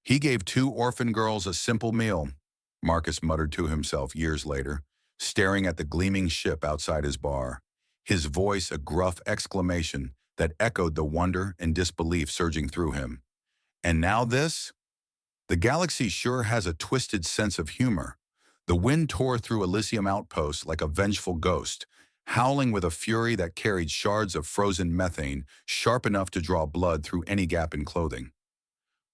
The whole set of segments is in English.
He gave two orphan girls a simple meal, Marcus muttered to himself years later, staring at the gleaming ship outside his bar, his voice a gruff exclamation that echoed the wonder and disbelief surging through him. And now this? The galaxy sure has a twisted sense of humor. The wind tore through Elysium outposts like a vengeful ghost, howling with a fury that carried shards of frozen methane sharp enough to draw blood through any gap in clothing.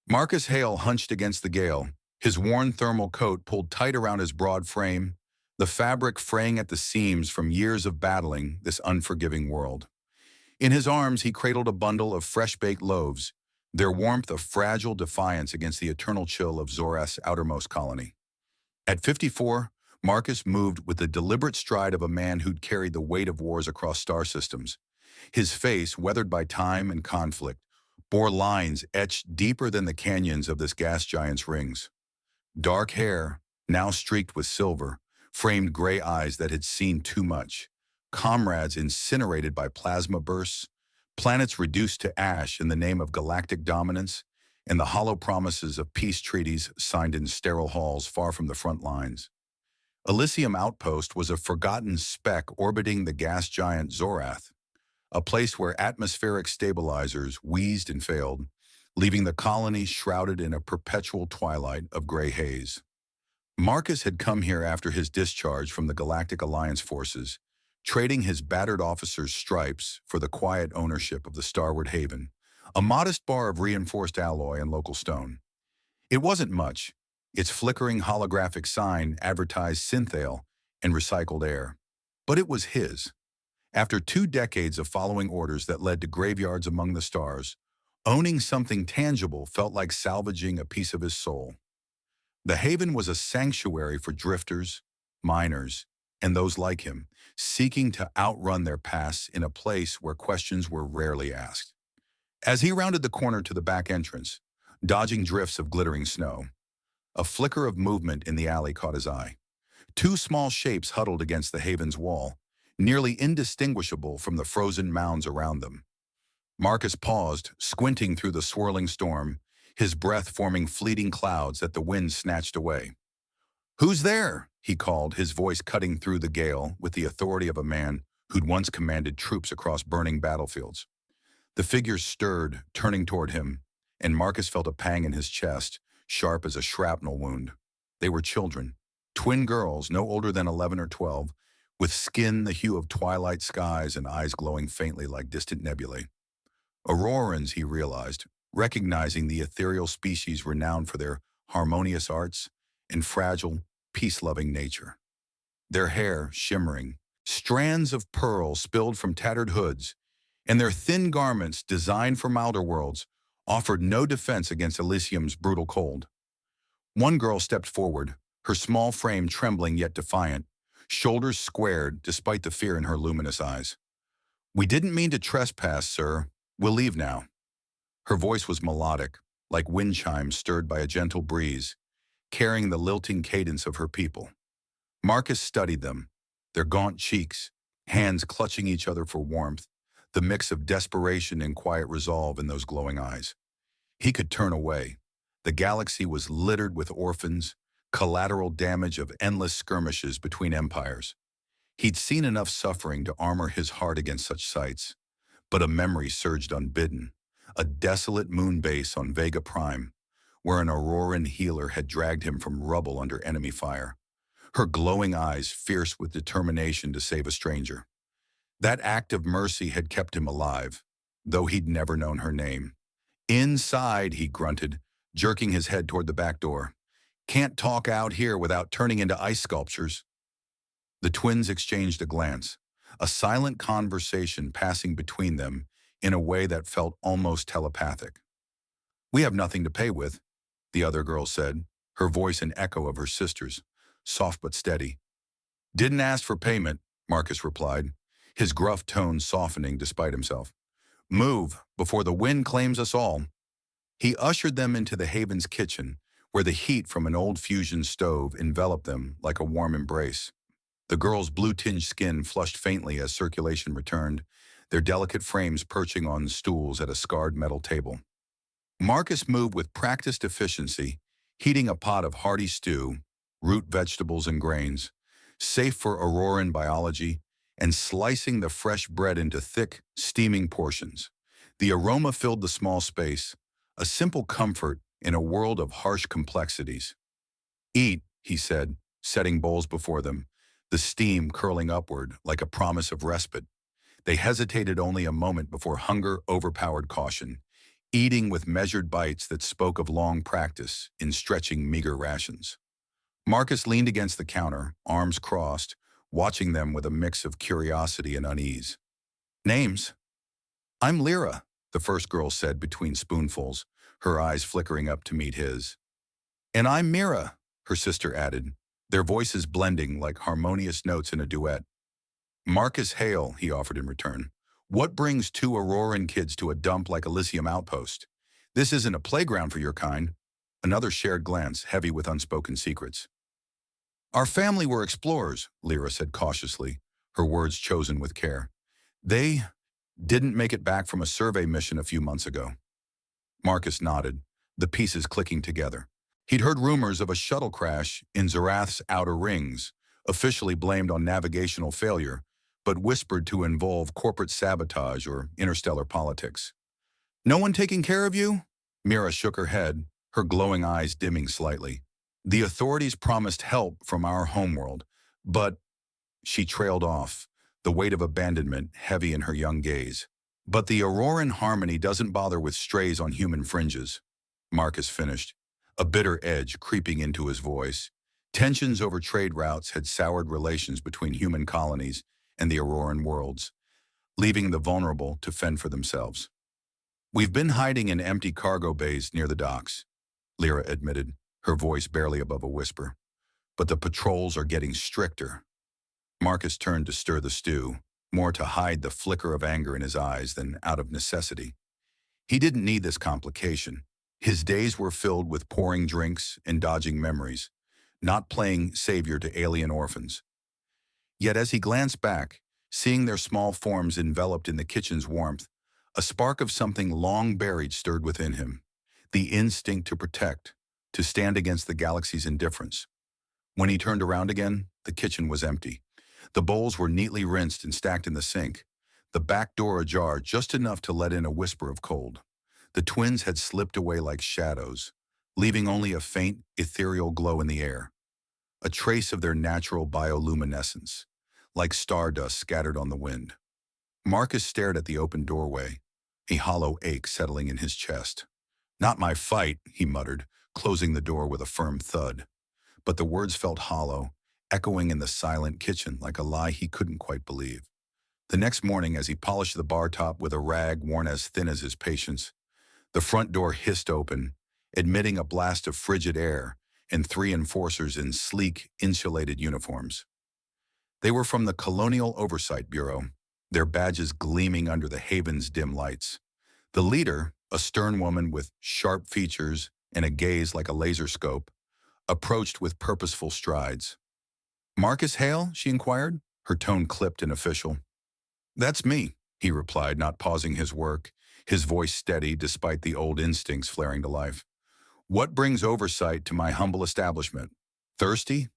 Marcus Hale hunched against the gale, his worn thermal coat pulled tight around his broad frame, the fabric fraying at the seams from years of battling this unforgiving world. In his arms, he cradled a bundle of fresh-baked loaves, their warmth a fragile defiance against the eternal chill of Zorath's outermost colony. At 54, Marcus moved with the deliberate stride of a man who'd carried the weight of wars across star systems. His face, weathered by time and conflict, bore lines etched deeper than the canyons of this gas giant's rings. Dark hair, now streaked with silver, framed gray eyes that had seen too much. Comrades incinerated by plasma bursts, planets reduced to ash in the name of galactic dominance, and the hollow promises of peace treaties signed in sterile halls far from the front lines. Elysium Outpost was a forgotten speck orbiting the gas giant Zorath, a place where atmospheric stabilizers wheezed and failed, leaving the colony shrouded in a perpetual twilight of gray haze. Marcus had come here after his discharge from the Galactic Alliance forces, trading his battered officer's stripes for the quiet ownership of the Starward Haven, a modest bar of reinforced alloy and local stone. It wasn't much. Its flickering holographic sign advertised synthale and recycled air. But it was his. After 2 decades of following orders that led to graveyards among the stars, owning something tangible felt like salvaging a piece of his soul. The Haven was a sanctuary for drifters, miners, and those like him, seeking to outrun their pasts in a place where questions were rarely asked. As he rounded the corner to the back entrance, dodging drifts of glittering snow, a flicker of movement in the alley caught his eye. Two small shapes huddled against the Haven's wall, nearly indistinguishable from the frozen mounds around them. Marcus paused, squinting through the swirling storm, his breath forming fleeting clouds that the wind snatched away. "Who's there?" he called, his voice cutting through the gale with the authority of a man who'd once commanded troops across burning battlefields. The figures stirred, turning toward him, and Marcus felt a pang in his chest, sharp as a shrapnel wound. They were children, twin girls no older than 11 or 12, with skin the hue of twilight skies and eyes glowing faintly like distant nebulae. Aurorans, he realized, recognizing the ethereal species renowned for their harmonious arts and fragile, peace-loving nature. Their hair shimmering, strands of pearl spilled from tattered hoods, and their thin garments, designed for milder worlds, offered no defense against Elysium's brutal cold. One girl stepped forward, her small frame trembling yet defiant, shoulders squared despite the fear in her luminous eyes. "We didn't mean to trespass, sir. We'll leave now." Her voice was melodic, like wind chimes stirred by a gentle breeze, carrying the lilting cadence of her people. Marcus studied them, their gaunt cheeks, hands clutching each other for warmth, the mix of desperation and quiet resolve in those glowing eyes. He could turn away. The galaxy was littered with orphans, collateral damage of endless skirmishes between empires. He'd seen enough suffering to armor his heart against such sights, but a memory surged unbidden, a desolate moon base on Vega Prime, where an Auroran healer had dragged him from rubble under enemy fire, her glowing eyes fierce with determination to save a stranger. That act of mercy had kept him alive, though he'd never known her name. "Inside," he grunted, jerking his head toward the back door. "Can't talk out here without turning into ice sculptures." The twins exchanged a glance, a silent conversation passing between them in a way that felt almost telepathic. "We have nothing to pay with," the other girl said, her voice an echo of her sister's, soft but steady. "Didn't ask for payment," Marcus replied, his gruff tone softening despite himself. "Move, before the wind claims us all." He ushered them into the Haven's kitchen, where the heat from an old fusion stove enveloped them like a warm embrace. The girls' blue-tinged skin flushed faintly as circulation returned, their delicate frames perching on stools at a scarred metal table. Marcus moved with practiced efficiency, heating a pot of hearty stew, root vegetables and grains, safe for Auroran biology, and slicing the fresh bread into thick, steaming portions. The aroma filled the small space, a simple comfort in a world of harsh complexities. Eat, he said, setting bowls before them, the steam curling upward like a promise of respite. They hesitated only a moment before hunger overpowered caution, eating with measured bites that spoke of long practice in stretching meager rations. Marcus leaned against the counter, arms crossed, watching them with a mix of curiosity and unease. Names? I'm Lyra, the first girl said between spoonfuls, her eyes flickering up to meet his. And I'm Mira, her sister added, their voices blending like harmonious notes in a duet. Marcus Hale, he offered in return. What brings two Auroran kids to a dump like Elysium Outpost? This isn't a playground for your kind. Another shared glance, heavy with unspoken secrets. Our family were explorers, Lyra said cautiously, her words chosen with care. They didn't make it back from a survey mission a few months ago. Marcus nodded, the pieces clicking together. He'd heard rumors of a shuttle crash in Zarath's outer rings, officially blamed on navigational failure, but whispered to involve corporate sabotage or interstellar politics. No one taking care of you? Mira shook her head, her glowing eyes dimming slightly. The authorities promised help from our homeworld, but she trailed off, the weight of abandonment heavy in her young gaze. But the Auroran harmony doesn't bother with strays on human fringes, Marcus finished, a bitter edge creeping into his voice. Tensions over trade routes had soured relations between human colonies and the Auroran worlds, leaving the vulnerable to fend for themselves. We've been hiding in empty cargo bays near the docks, Lyra admitted, her voice barely above a whisper. But the patrols are getting stricter. Marcus turned to stir the stew, more to hide the flicker of anger in his eyes than out of necessity. He didn't need this complication. His days were filled with pouring drinks and dodging memories, not playing savior to alien orphans. Yet as he glanced back, seeing their small forms enveloped in the kitchen's warmth, a spark of something long buried stirred within him, the instinct to protect, to stand against the galaxy's indifference. When he turned around again, the kitchen was empty. The bowls were neatly rinsed and stacked in the sink, the back door ajar just enough to let in a whisper of cold. The twins had slipped away like shadows, leaving only a faint, ethereal glow in the air, a trace of their natural bioluminescence, like stardust scattered on the wind. Marcus stared at the open doorway, a hollow ache settling in his chest. Not my fight, he muttered, closing the door with a firm thud. But the words felt hollow, echoing in the silent kitchen like a lie he couldn't quite believe. The next morning, as he polished the bar top with a rag worn as thin as his patience, the front door hissed open, admitting a blast of frigid air and three enforcers in sleek, insulated uniforms. They were from the Colonial Oversight Bureau, their badges gleaming under the haven's dim lights. The leader, a stern woman with sharp features and a gaze like a laser scope, approached with purposeful strides. Marcus Hale, she inquired, her tone clipped and official. That's me, he replied, not pausing his work, his voice steady despite the old instincts flaring to life. What brings oversight to my humble establishment? Thirsty?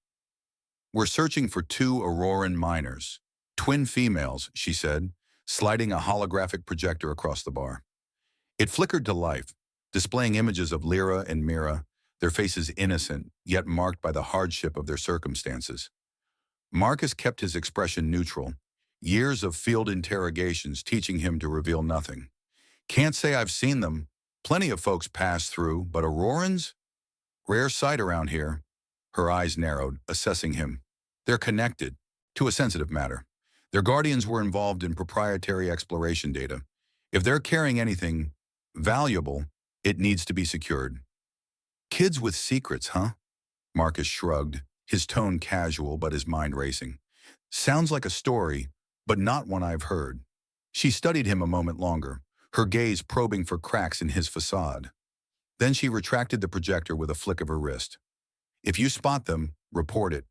We're searching for two Auroran miners. Twin females, she said, sliding a holographic projector across the bar. It flickered to life, displaying images of Lyra and Mira, their faces innocent, yet marked by the hardship of their circumstances. Marcus kept his expression neutral, years of field interrogations teaching him to reveal nothing. Can't say I've seen them. Plenty of folks pass through, but Aurorans? Rare sight around here. Her eyes narrowed, assessing him. They're connected, to a sensitive matter. Their guardians were involved in proprietary exploration data. If they're carrying anything valuable, it needs to be secured. Kids with secrets, huh? Marcus shrugged, his tone casual but his mind racing. Sounds like a story, but not one I've heard. She studied him a moment longer, her gaze probing for cracks in his facade. Then she retracted the projector with a flick of her wrist. If you spot them, report it.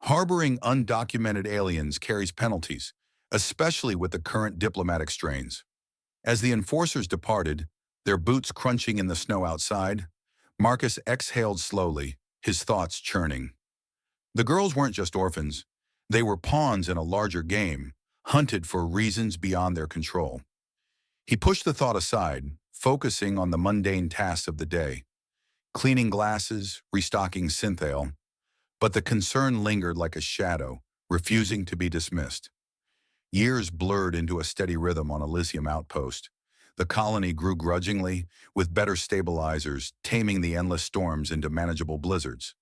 Harboring undocumented aliens carries penalties, especially with the current diplomatic strains. As the enforcers departed, their boots crunching in the snow outside. Marcus exhaled slowly, his thoughts churning. The girls weren't just orphans. They were pawns in a larger game, hunted for reasons beyond their control. He pushed the thought aside, focusing on the mundane tasks of the day, cleaning glasses, restocking synthale, but the concern lingered like a shadow, refusing to be dismissed. Years blurred into a steady rhythm on Elysium outpost. The colony grew grudgingly, with better stabilizers taming the endless storms into manageable blizzards.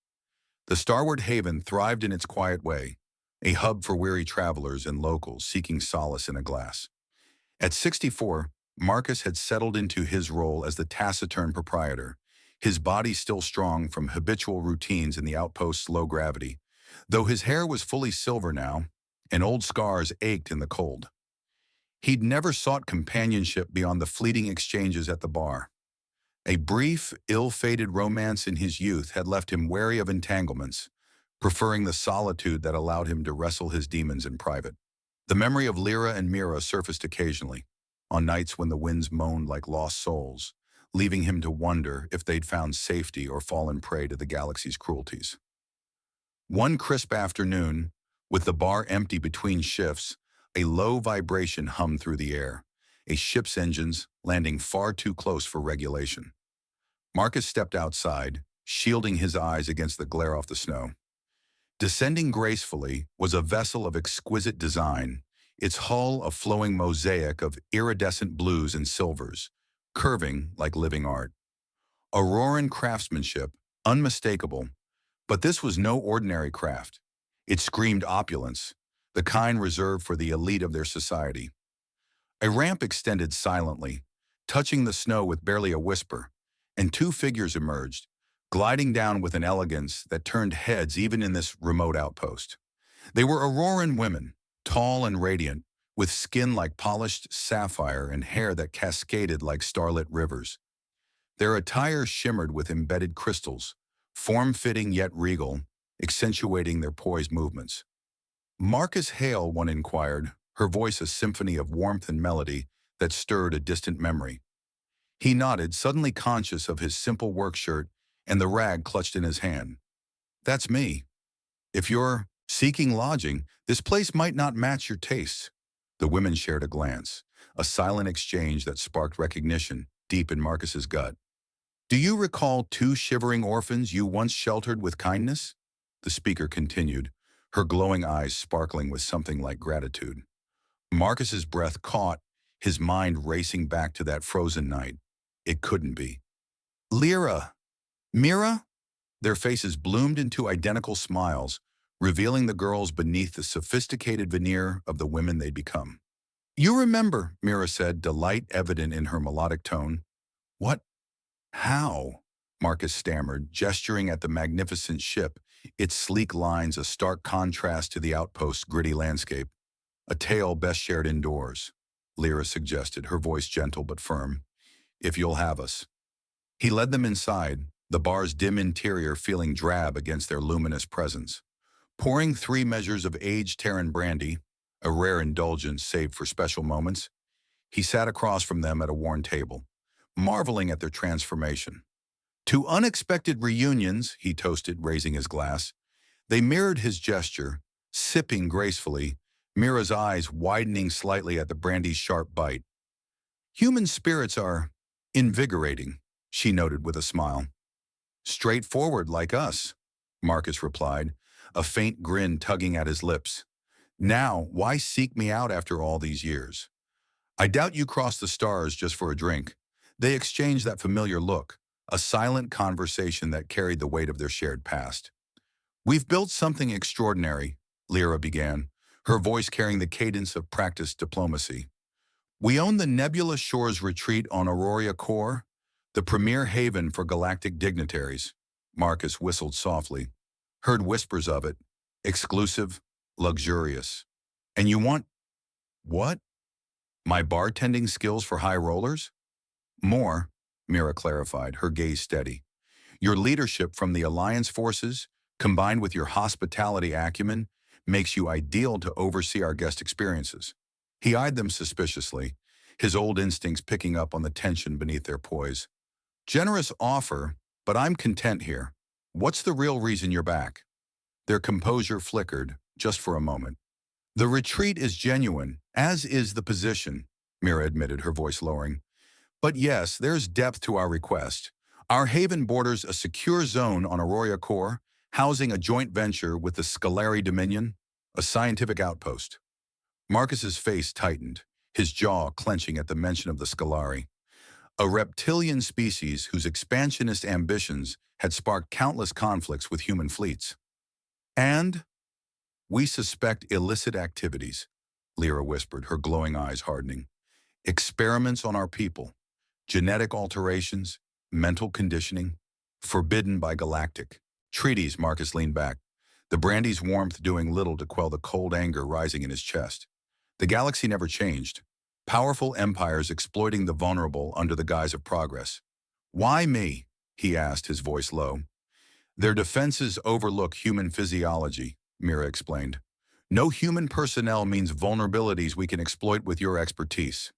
The starward haven thrived in its quiet way, a hub for weary travelers and locals seeking solace in a glass. At 64, Marcus had settled into his role as the taciturn proprietor, his body still strong from habitual routines in the outpost's low gravity, though his hair was fully silver now, and old scars ached in the cold. He'd never sought companionship beyond the fleeting exchanges at the bar. A brief, ill-fated romance in his youth had left him wary of entanglements, preferring the solitude that allowed him to wrestle his demons in private. The memory of Lyra and Mira surfaced occasionally, on nights when the winds moaned like lost souls, leaving him to wonder if they'd found safety or fallen prey to the galaxy's cruelties. One crisp afternoon, with the bar empty between shifts, a low vibration hummed through the air, a ship's engines landing far too close for regulation. Marcus stepped outside, shielding his eyes against the glare off the snow. Descending gracefully was a vessel of exquisite design, its hull a flowing mosaic of iridescent blues and silvers, curving like living art. Auroran craftsmanship, unmistakable, but this was no ordinary craft. It screamed opulence, the kind reserved for the elite of their society. A ramp extended silently, touching the snow with barely a whisper, and two figures emerged, gliding down with an elegance that turned heads even in this remote outpost. They were Auroran women, tall and radiant, with skin like polished sapphire and hair that cascaded like starlit rivers. Their attire shimmered with embedded crystals, form-fitting yet regal, accentuating their poised movements. "Marcus Hale," one inquired, her voice a symphony of warmth and melody that stirred a distant memory. He nodded, suddenly conscious of his simple work shirt and the rag clutched in his hand. "That's me. If you're seeking lodging, this place might not match your tastes." The women shared a glance, a silent exchange that sparked recognition deep in Marcus's gut. "Do you recall two shivering orphans you once sheltered with kindness?" The speaker continued, her glowing eyes sparkling with something like gratitude. Marcus's breath caught, his mind racing back to that frozen night. It couldn't be. "Lyra! Mira?" Their faces bloomed into identical smiles, revealing the girls beneath the sophisticated veneer of the women they'd become. "You remember," Mira said, delight evident in her melodic tone. "What? How?" Marcus stammered, gesturing at the magnificent ship, its sleek lines a stark contrast to the outpost's gritty landscape. "A tale best shared indoors," Lyra suggested, her voice gentle but firm. "If you'll have us." He led them inside, the bar's dim interior feeling drab against their luminous presence. Pouring 3 measures of aged Terran brandy, a rare indulgence saved for special moments, he sat across from them at a worn table, marveling at their transformation. "To unexpected reunions," he toasted, raising his glass. They mirrored his gesture, sipping gracefully, Mira's eyes widening slightly at the brandy's sharp bite. "Human spirits are invigorating," she noted with a smile. "Straightforward like us," Marcus replied, a faint grin tugging at his lips. "Now, why seek me out after all these years? I doubt you crossed the stars just for a drink." They exchanged that familiar look, a silent conversation that carried the weight of their shared past. "We've built something extraordinary," Lyra began, her voice carrying the cadence of practiced diplomacy. "We own the Nebula Shores Retreat on Aurora Core, the premier haven for galactic dignitaries." Marcus whistled softly. "Heard whispers of it. Exclusive, luxurious. And you want—" "What? My bartending skills for high rollers?" "More," Mira clarified, her gaze steady. "Your leadership from the Alliance forces, combined with your hospitality acumen, makes you ideal to oversee our guest experiences." He eyed them suspiciously, his old instincts picking up on the tension beneath their poise. Generous offer, but I'm content here. What's the real reason you're back? Their composure flickered, just for a moment. The retreat is genuine, as is the position, Mira admitted, her voice lowering. But yes, there's depth to our request. Our haven borders a secure zone on Aurora Core, housing a joint venture with the Scolari Dominion, a scientific outpost. Marcus's face tightened, his jaw clenching at the mention of the Scolari, a reptilian species whose expansionist ambitions had sparked countless conflicts with human fleets. And we suspect illicit activities, Lyra whispered, her glowing eyes hardening. Experiments on our people, genetic alterations, mental conditioning, forbidden by galactic treaties. Marcus leaned back, the brandy's warmth doing little to quell the cold anger rising in his chest. The galaxy never changed. Powerful empires exploiting the vulnerable under the guise of progress. Why me? He asked, his voice low. Their defenses overlook human physiology, Mira explained. No human personnel means vulnerabilities we can exploit with your expertise.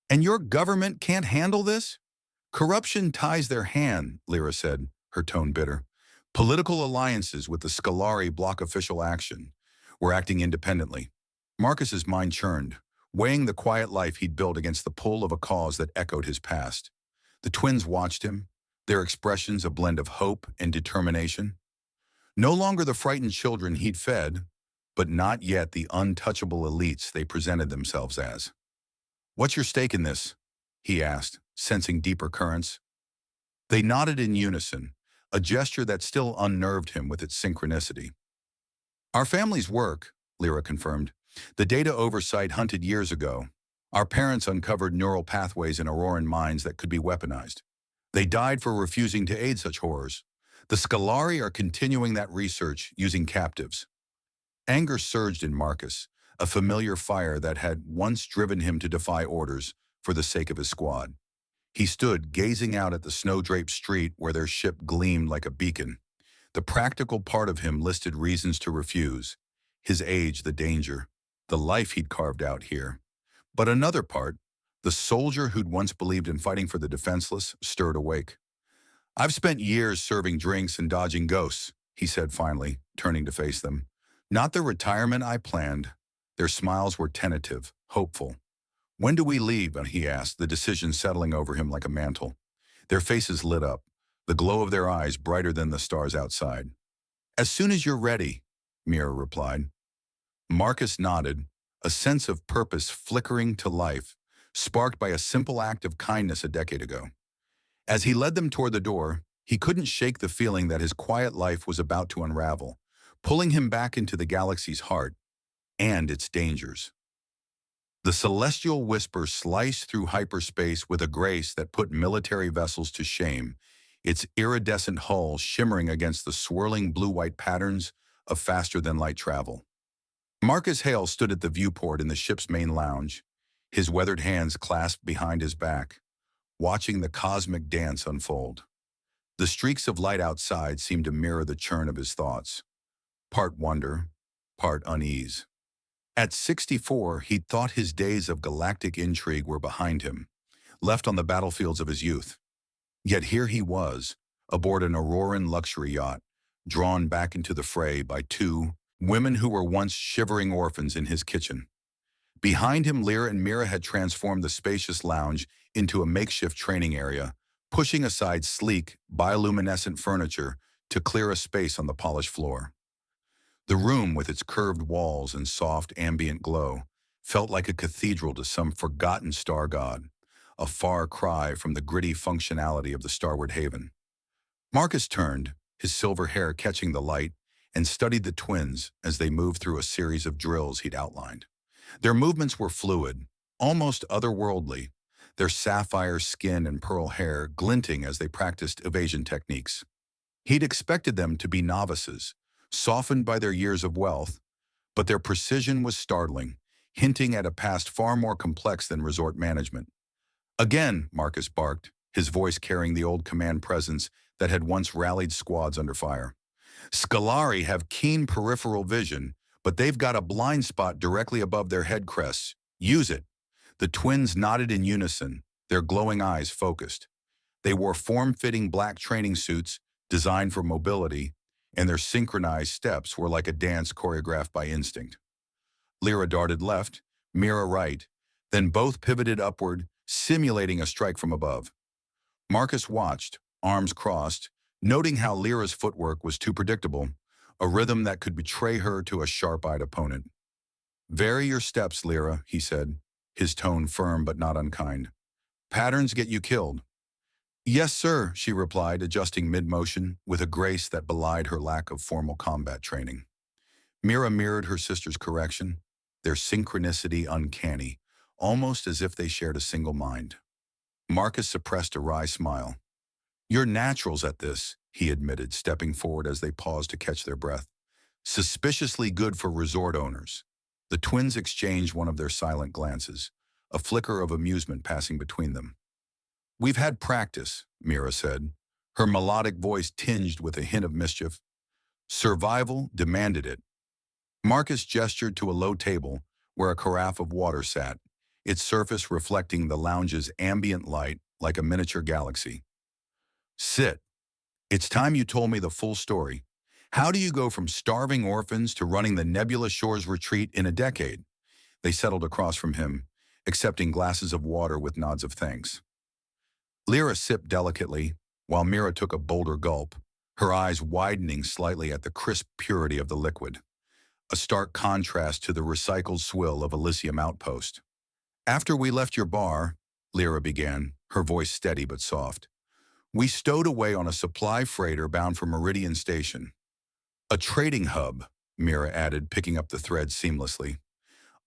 And your government can't handle this? Corruption ties their hand, Lyra said, her tone bitter. Political alliances with the Scolari block official action. We're acting independently. Marcus's mind churned, weighing the quiet life he'd built against the pull of a cause that echoed his past. The twins watched him, their expressions a blend of hope and determination. No longer the frightened children he'd fed, but not yet the untouchable elites they presented themselves as. What's your stake in this? He asked, sensing deeper currents. They nodded in unison, a gesture that still unnerved him with its synchronicity. Our family's work, Lyra confirmed. The data oversight hunted years ago. Our parents uncovered neural pathways in Auroran minds that could be weaponized. They died for refusing to aid such horrors. The Scolari are continuing that research using captives. Anger surged in Marcus, a familiar fire that had once driven him to defy orders for the sake of his squad. He stood gazing out at the snow-draped street where their ship gleamed like a beacon. The practical part of him listed reasons to refuse. His age, the danger, the life he'd carved out here. But another part, the soldier who'd once believed in fighting for the defenseless, stirred awake. I've spent years serving drinks and dodging ghosts, he said finally, turning to face them. Not the retirement I planned. Their smiles were tentative, hopeful. When do we leave? He asked, the decision settling over him like a mantle. Their faces lit up, the glow of their eyes brighter than the stars outside. As soon as you're ready, Mira replied. Marcus nodded, a sense of purpose flickering to life, sparked by a simple act of kindness a decade ago. As he led them toward the door, he couldn't shake the feeling that his quiet life was about to unravel, pulling him back into the galaxy's heart and its dangers. The celestial whisper sliced through hyperspace with a grace that put military vessels to shame, its iridescent hull shimmering against the swirling blue-white patterns of faster-than-light travel. Marcus Hale stood at the viewport in the ship's main lounge, his weathered hands clasped behind his back, watching the cosmic dance unfold. The streaks of light outside seemed to mirror the churn of his thoughts, part wonder, part unease. At 64, he'd thought his days of galactic intrigue were behind him, left on the battlefields of his youth. Yet here he was, aboard an Auroran luxury yacht, drawn back into the fray by two women who were once shivering orphans in his kitchen. Behind him, Lyra and Mira had transformed the spacious lounge into a makeshift training area, pushing aside sleek, bioluminescent furniture to clear a space on the polished floor. The room, with its curved walls and soft ambient glow, felt like a cathedral to some forgotten star god, a far cry from the gritty functionality of the starward haven. Marcus turned, his silver hair catching the light, and studied the twins as they moved through a series of drills he'd outlined. Their movements were fluid, almost otherworldly, their sapphire skin and pearl hair glinting as they practiced evasion techniques. He'd expected them to be novices, softened by their years of wealth, but their precision was startling, hinting at a past far more complex than resort management. Again, Marcus barked, his voice carrying the old command presence that had once rallied squads under fire. Scolari have keen peripheral vision, but they've got a blind spot directly above their head crests. Use it. The twins nodded in unison, their glowing eyes focused. They wore form-fitting black training suits designed for mobility, and their synchronized steps were like a dance choreographed by instinct. Lyra darted left, Mira right, then both pivoted upward, simulating a strike from above. Marcus watched, arms crossed, noting how Lyra's footwork was too predictable, a rhythm that could betray her to a sharp-eyed opponent. "Vary your steps, Lyra," he said, his tone firm but not unkind. "Patterns get you killed." "Yes, sir," she replied, adjusting mid-motion with a grace that belied her lack of formal combat training. Mira mirrored her sister's correction, their synchronicity uncanny, almost as if they shared a single mind. Marcus suppressed a wry smile. "You're naturals at this," he admitted, stepping forward as they paused to catch their breath. "Suspiciously good for resort owners." The twins exchanged one of their silent glances, a flicker of amusement passing between them. "We've had practice," Mira said, her melodic voice tinged with a hint of mischief. "Survival demanded it." Marcus gestured to a low table where a carafe of water sat, its surface reflecting the lounge's ambient light like a miniature galaxy. "Sit. It's time you told me the full story. How do you go from starving orphans to running the Nebula Shores retreat in a decade?" They settled across from him, accepting glasses of water with nods of thanks. Lyra sipped delicately, while Mira took a bolder gulp, her eyes widening slightly at the crisp purity of the liquid, a stark contrast to the recycled swill of Elysium Outpost. "After we left your bar," Lyra began, her voice steady but soft, "we stowed away on a supply freighter bound for Meridian Station. A trading hub," Mira added, picking up the thread seamlessly.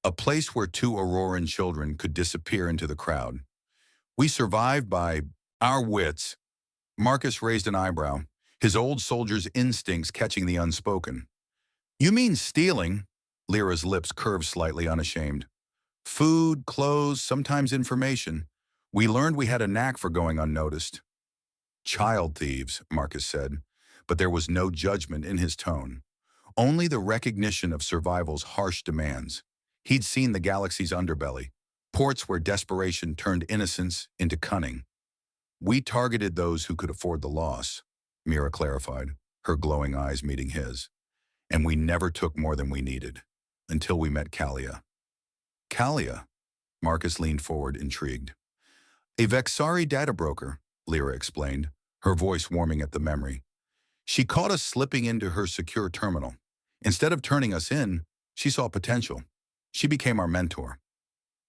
"A place where two Auroran children could disappear into the crowd. We survived by our wits." Marcus raised an eyebrow, his old soldier's instincts catching the unspoken. "You mean stealing?" Lyra's lips curved slightly, unashamed. "Food, clothes, sometimes information. We learned we had a knack for going unnoticed." "Child thieves," Marcus said, but there was no judgment in his tone. Only the recognition of survival's harsh demands. He'd seen the galaxy's underbelly, ports where desperation turned innocence into cunning. "We targeted those who could afford the loss," Mira clarified, her glowing eyes meeting his. "And we never took more than we needed, until we met Kalia." "Kalia?" Marcus leaned forward, intrigued. "A Vexari data broker," Lyra explained, her voice warming at the memory. "She caught us slipping into her secure terminal. Instead of turning us in, she saw potential. She became our mentor."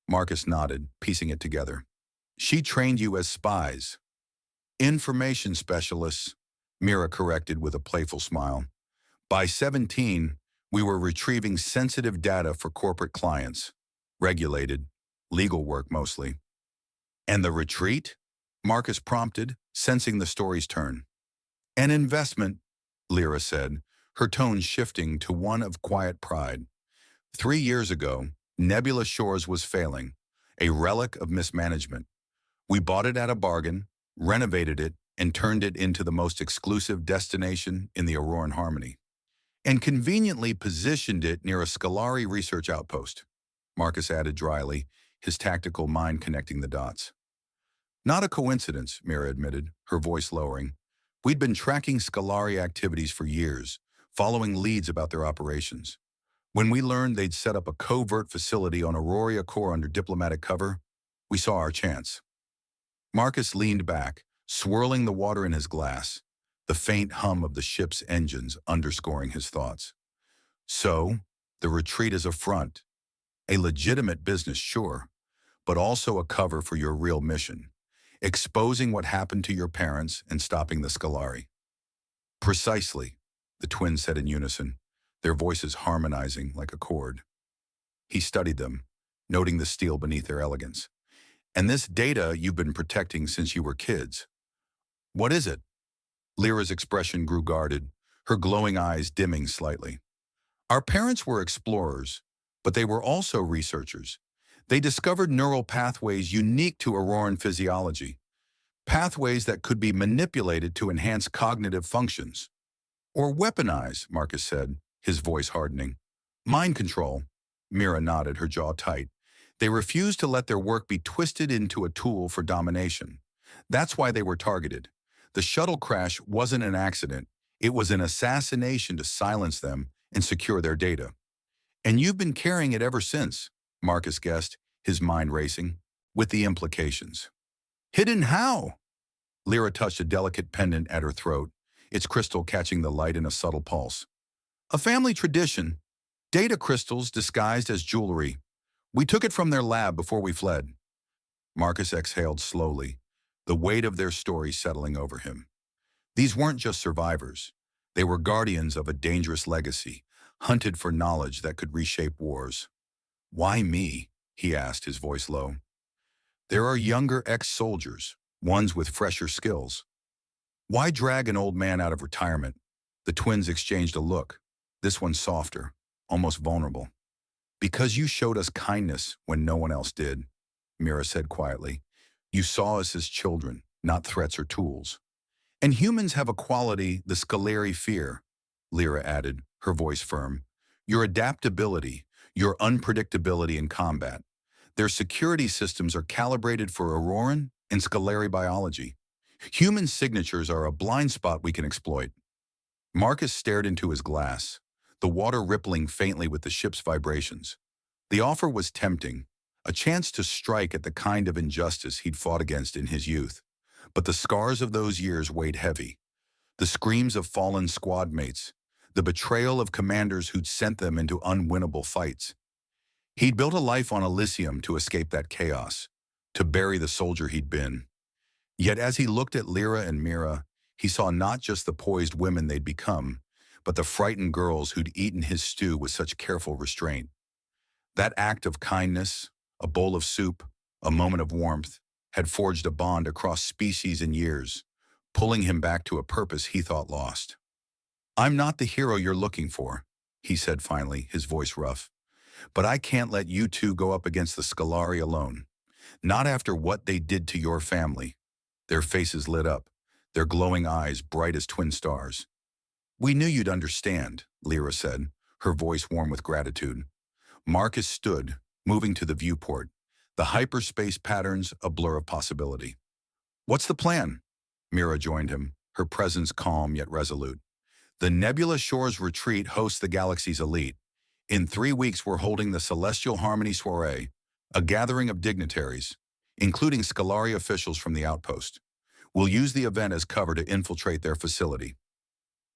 Marcus nodded, piecing it together. "She trained you as spies." "Information specialists," Mira corrected with a playful smile. "By 17, we were retrieving sensitive data for corporate clients. Regulated, legal work mostly." "And the retreat?" Marcus prompted, sensing the story's turn. "An investment," Lyra said, her tone shifting to one of quiet pride. 3 years ago, Nebula Shores was failing, a relic of mismanagement. We bought it at a bargain, renovated it, and turned it into the most exclusive destination in the Auroran Harmony. And conveniently positioned it near a Scolari research outpost," Marcus added dryly, his tactical mind connecting the dots. "Not a coincidence," Mira admitted, her voice lowering. "We'd been tracking Scolari activities for years, following leads about their operations. When we learned they'd set up a covert facility on Aurora Core under diplomatic cover, we saw our chance." Marcus leaned back, swirling the water in his glass, the faint hum of the ship's engines underscoring his thoughts. "So, the retreat is a front. A legitimate business, sure, but also a cover for your real mission, exposing what happened to your parents and stopping the Scolari." "Precisely," the twins said in unison, their voices harmonizing like a chord. He studied them, noting the steel beneath their elegance. "And this data you've been protecting since you were kids. What is it?" Lyra's expression grew guarded, her glowing eyes dimming slightly. "Our parents were explorers, but they were also researchers. They discovered neural pathways unique to Auroran physiology, pathways that could be manipulated to enhance cognitive functions. Or weaponize," Marcus said, his voice hardening. "Mind control." Mira nodded, her jaw tight. They refused to let their work be twisted into a tool for domination. That's why they were targeted. The shuttle crash wasn't an accident. It was an assassination to silence them and secure their data. And you've been carrying it ever since, Marcus guessed, his mind racing, with the implications. Hidden how? Lyra touched a delicate pendant at her throat, its crystal catching the light in a subtle pulse. A family tradition, data crystals disguised as jewelry. We took it from their lab before we fled. Marcus exhaled slowly, the weight of their story settling over him. These weren't just survivors. They were guardians of a dangerous legacy, hunted for knowledge that could reshape wars. Why me? He asked, his voice low. There are younger ex-soldiers, ones with fresher skills. Why drag an old man out of retirement? The twins exchanged a look, this one softer, almost vulnerable. Because you showed us kindness when no one else did, Mira said quietly. You saw us as children, not threats or tools. And humans have a quality the Scaleri fear, Lyra added, her voice firm. Your adaptability, your unpredictability in combat. Their security systems are calibrated for Auroran and Scaleri biology. Human signatures are a blind spot we can exploit. Marcus stared into his glass, the water rippling faintly with the ship's vibrations. The offer was tempting, a chance to strike at the kind of injustice he'd fought against in his youth. But the scars of those years weighed heavy. The screams of fallen squad mates, the betrayal of commanders who'd sent them into unwinnable fights. He'd built a life on Elysium to escape that chaos, to bury the soldier he'd been. Yet as he looked at Lyra and Mira, he saw not just the poised women they'd become, but the frightened girls who'd eaten his stew with such careful restraint. That act of kindness, a bowl of soup, a moment of warmth, had forged a bond across species and years, pulling him back to a purpose he thought lost. I'm not the hero you're looking for, he said finally, his voice rough. But I can't let you two go up against the Scaleri alone. Not after what they did to your family. Their faces lit up, their glowing eyes bright as twin stars. We knew you'd understand, Lyra said, her voice warm with gratitude. Marcus stood, moving to the viewport, the hyperspace patterns a blur of possibility. What's the plan? Mira joined him, her presence calm yet resolute. The Nebula Shores retreat hosts the galaxy's elite. In 3 weeks, we're holding the Celestial Harmony Soiree, a gathering of dignitaries, including Scaleri officials from the outpost. We'll use the event as cover to infiltrate their facility.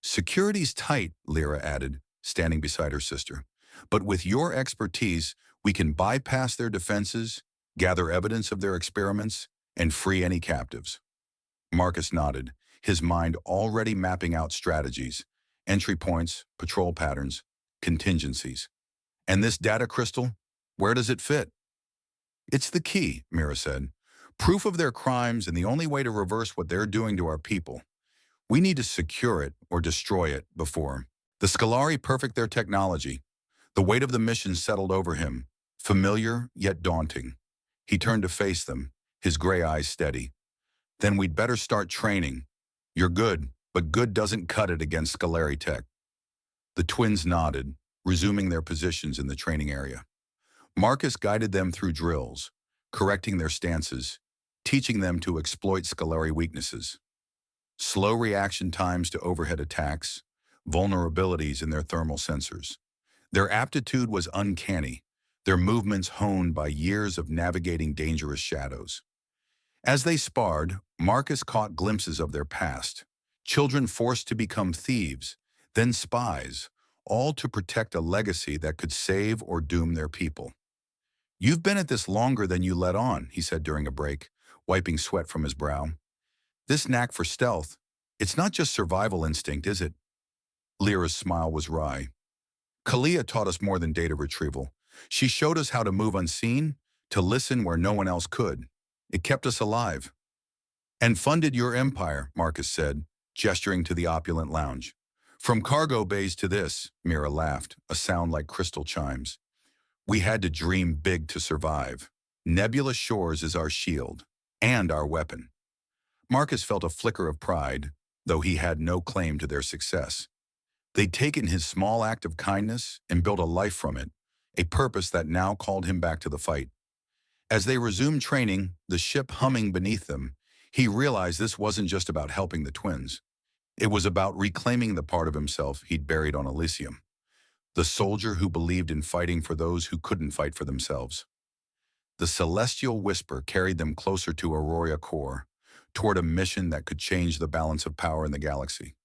Security's tight, Lyra added, standing beside her sister. But with your expertise, we can bypass their defenses, gather evidence of their experiments, and free any captives. Marcus nodded, his mind already mapping out strategies, entry points, patrol patterns, contingencies. And this data crystal, where does it fit? It's the key, Mira said. Proof of their crimes and the only way to reverse what they're doing to our people. We need to secure it or destroy it before. The Scaleri perfect their technology. The weight of the mission settled over him, familiar yet daunting. He turned to face them, his gray eyes steady. Then we'd better start training. You're good, but good doesn't cut it against Scaleri tech. The twins nodded, resuming their positions in the training area. Marcus guided them through drills, correcting their stances, teaching them to exploit Scaleri weaknesses. Slow reaction times to overhead attacks, vulnerabilities in their thermal sensors. Their aptitude was uncanny, their movements honed by years of navigating dangerous shadows. As they sparred, Marcus caught glimpses of their past, children forced to become thieves, then spies, all to protect a legacy that could save or doom their people. You've been at this longer than you let on, he said during a break, wiping sweat from his brow. This knack for stealth, it's not just survival instinct, is it? Lyra's smile was wry. Kalia taught us more than data retrieval. She showed us how to move unseen, to listen where no one else could. It kept us alive. And funded your empire, Marcus said, gesturing to the opulent lounge. From cargo bays to this, Mira laughed, a sound like crystal chimes. We had to dream big to survive. Nebula Shores is our shield, and our weapon. Marcus felt a flicker of pride, though he had no claim to their success. They'd taken his small act of kindness and built a life from it, a purpose that now called him back to the fight. As they resumed training, the ship humming beneath them, he realized this wasn't just about helping the twins. It was about reclaiming the part of himself he'd buried on Elysium, the soldier who believed in fighting for those who couldn't fight for themselves. The celestial whisper carried them closer to Aurora Core, toward a mission that could change the balance of power in the galaxy.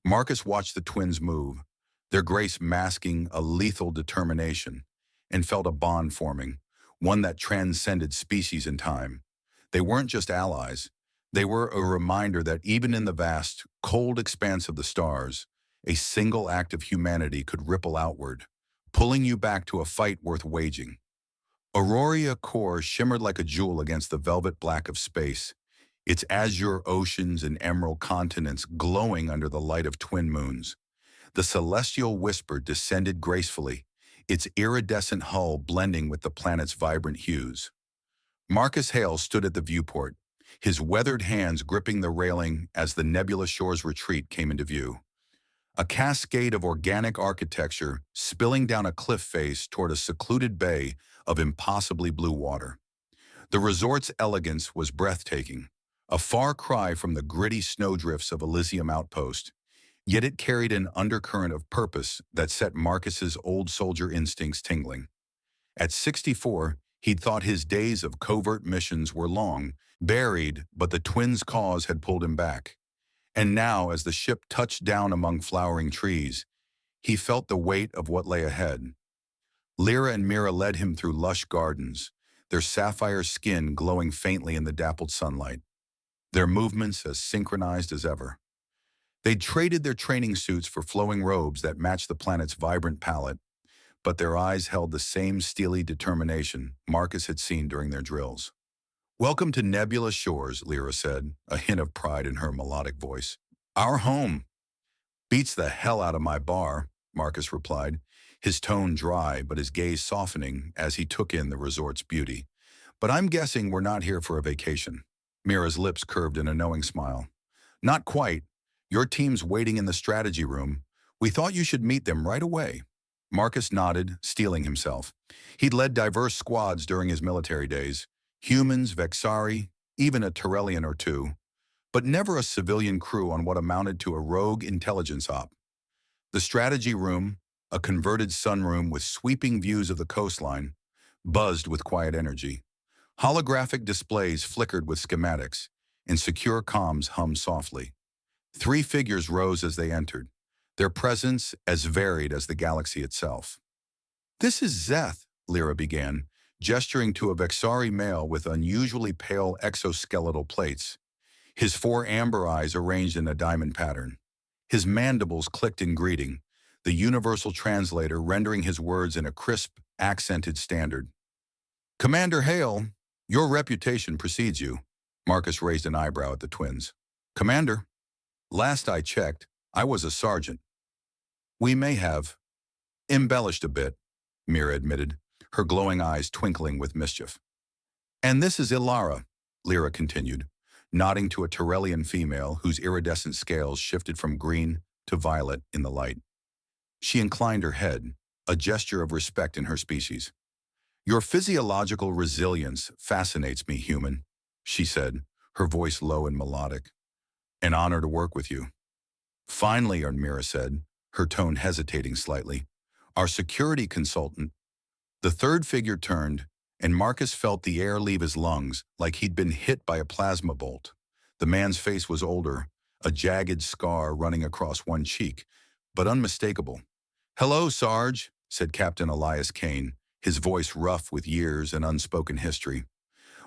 Marcus watched the twins move, their grace masking a lethal determination, and felt a bond forming, one that transcended species and time. They weren't just allies. They were a reminder that even in the vast, cold expanse of the stars, a single act of humanity could ripple outward, pulling you back to a fight worth waging. Aurora Core shimmered like a jewel against the velvet black of space, its azure oceans and emerald continents glowing under the light of twin moons. The celestial whisper descended gracefully, its iridescent hull blending with the planet's vibrant hues. Marcus Hale stood at the viewport, his weathered hands gripping the railing as the nebulous shore's retreat came into view. A cascade of organic architecture spilling down a cliff face toward a secluded bay of impossibly blue water. The resort's elegance was breathtaking, a far cry from the gritty snowdrifts of Elysium Outpost, yet it carried an undercurrent of purpose that set Marcus's old soldier instincts tingling. At 64, he'd thought his days of covert missions were long, buried, but the twins' cause had pulled him back. And now, as the ship touched down among flowering trees, he felt the weight of what lay ahead. Lyra and Mira led him through lush gardens, their sapphire skin glowing faintly in the dappled sunlight, their movements as synchronized as ever. They'd traded their training suits for flowing robes that matched the planet's vibrant palette, but their eyes held the same steely determination Marcus had seen during their drills. "Welcome to Nebulous Shores," Lyra said, a hint of pride in her melodic voice. "Our home." "Beats the hell out of my bar," Marcus replied, his tone dry but his gaze softening as he took in the resort's beauty. "But I'm guessing we're not here for a vacation." Mira's lips curved in a knowing smile. "Not quite. Your team's waiting in the strategy room. We thought you should meet them right away." Marcus nodded, steeling himself. He'd led diverse squads during his military days. Humans, Vexari, even a Terrellian or two, but never a civilian crew on what amounted to a rogue intelligence op. The strategy room, a converted sunroom with sweeping views of the coastline, buzzed with quiet energy. Holographic displays flickered with schematics, and secure comms hummed softly. 3 figures rose as they entered, their presence as varied as the galaxy itself. "This is Zeth," Lyra began, gesturing to a Vexari male with unusually pale exoskeletal plates, his 4 amber eyes arranged in a diamond pattern. His mandibles clicked in greeting, the universal translator rendering his words in a crisp, accented standard. "Commander Hale, your reputation precedes you." Marcus raised an eyebrow at the twins. "Commander, last I checked, I was a sergeant." "We may have embellished a bit," Mira admitted, her glowing eyes twinkling with mischief. "And this is Ilara," Lyra continued, nodding to a Terrellian female whose iridescent scales shifted from green to violet in the light. She inclined her head, a gesture of respect in her species. "Your physiological resilience fascinates me, human," she said, her voice low and melodic. "An honor to work with you." "Finally," Mira said, her tone hesitating slightly, "our security consultant." The third figure turned, and Marcus felt the air leave his lungs like he'd been hit by a plasma bolt. The man's face was older, a jagged scar running across one cheek, but unmistakable. "Hello, Sarge," said Captain Elias Kane, his voice rough with years and unspoken history.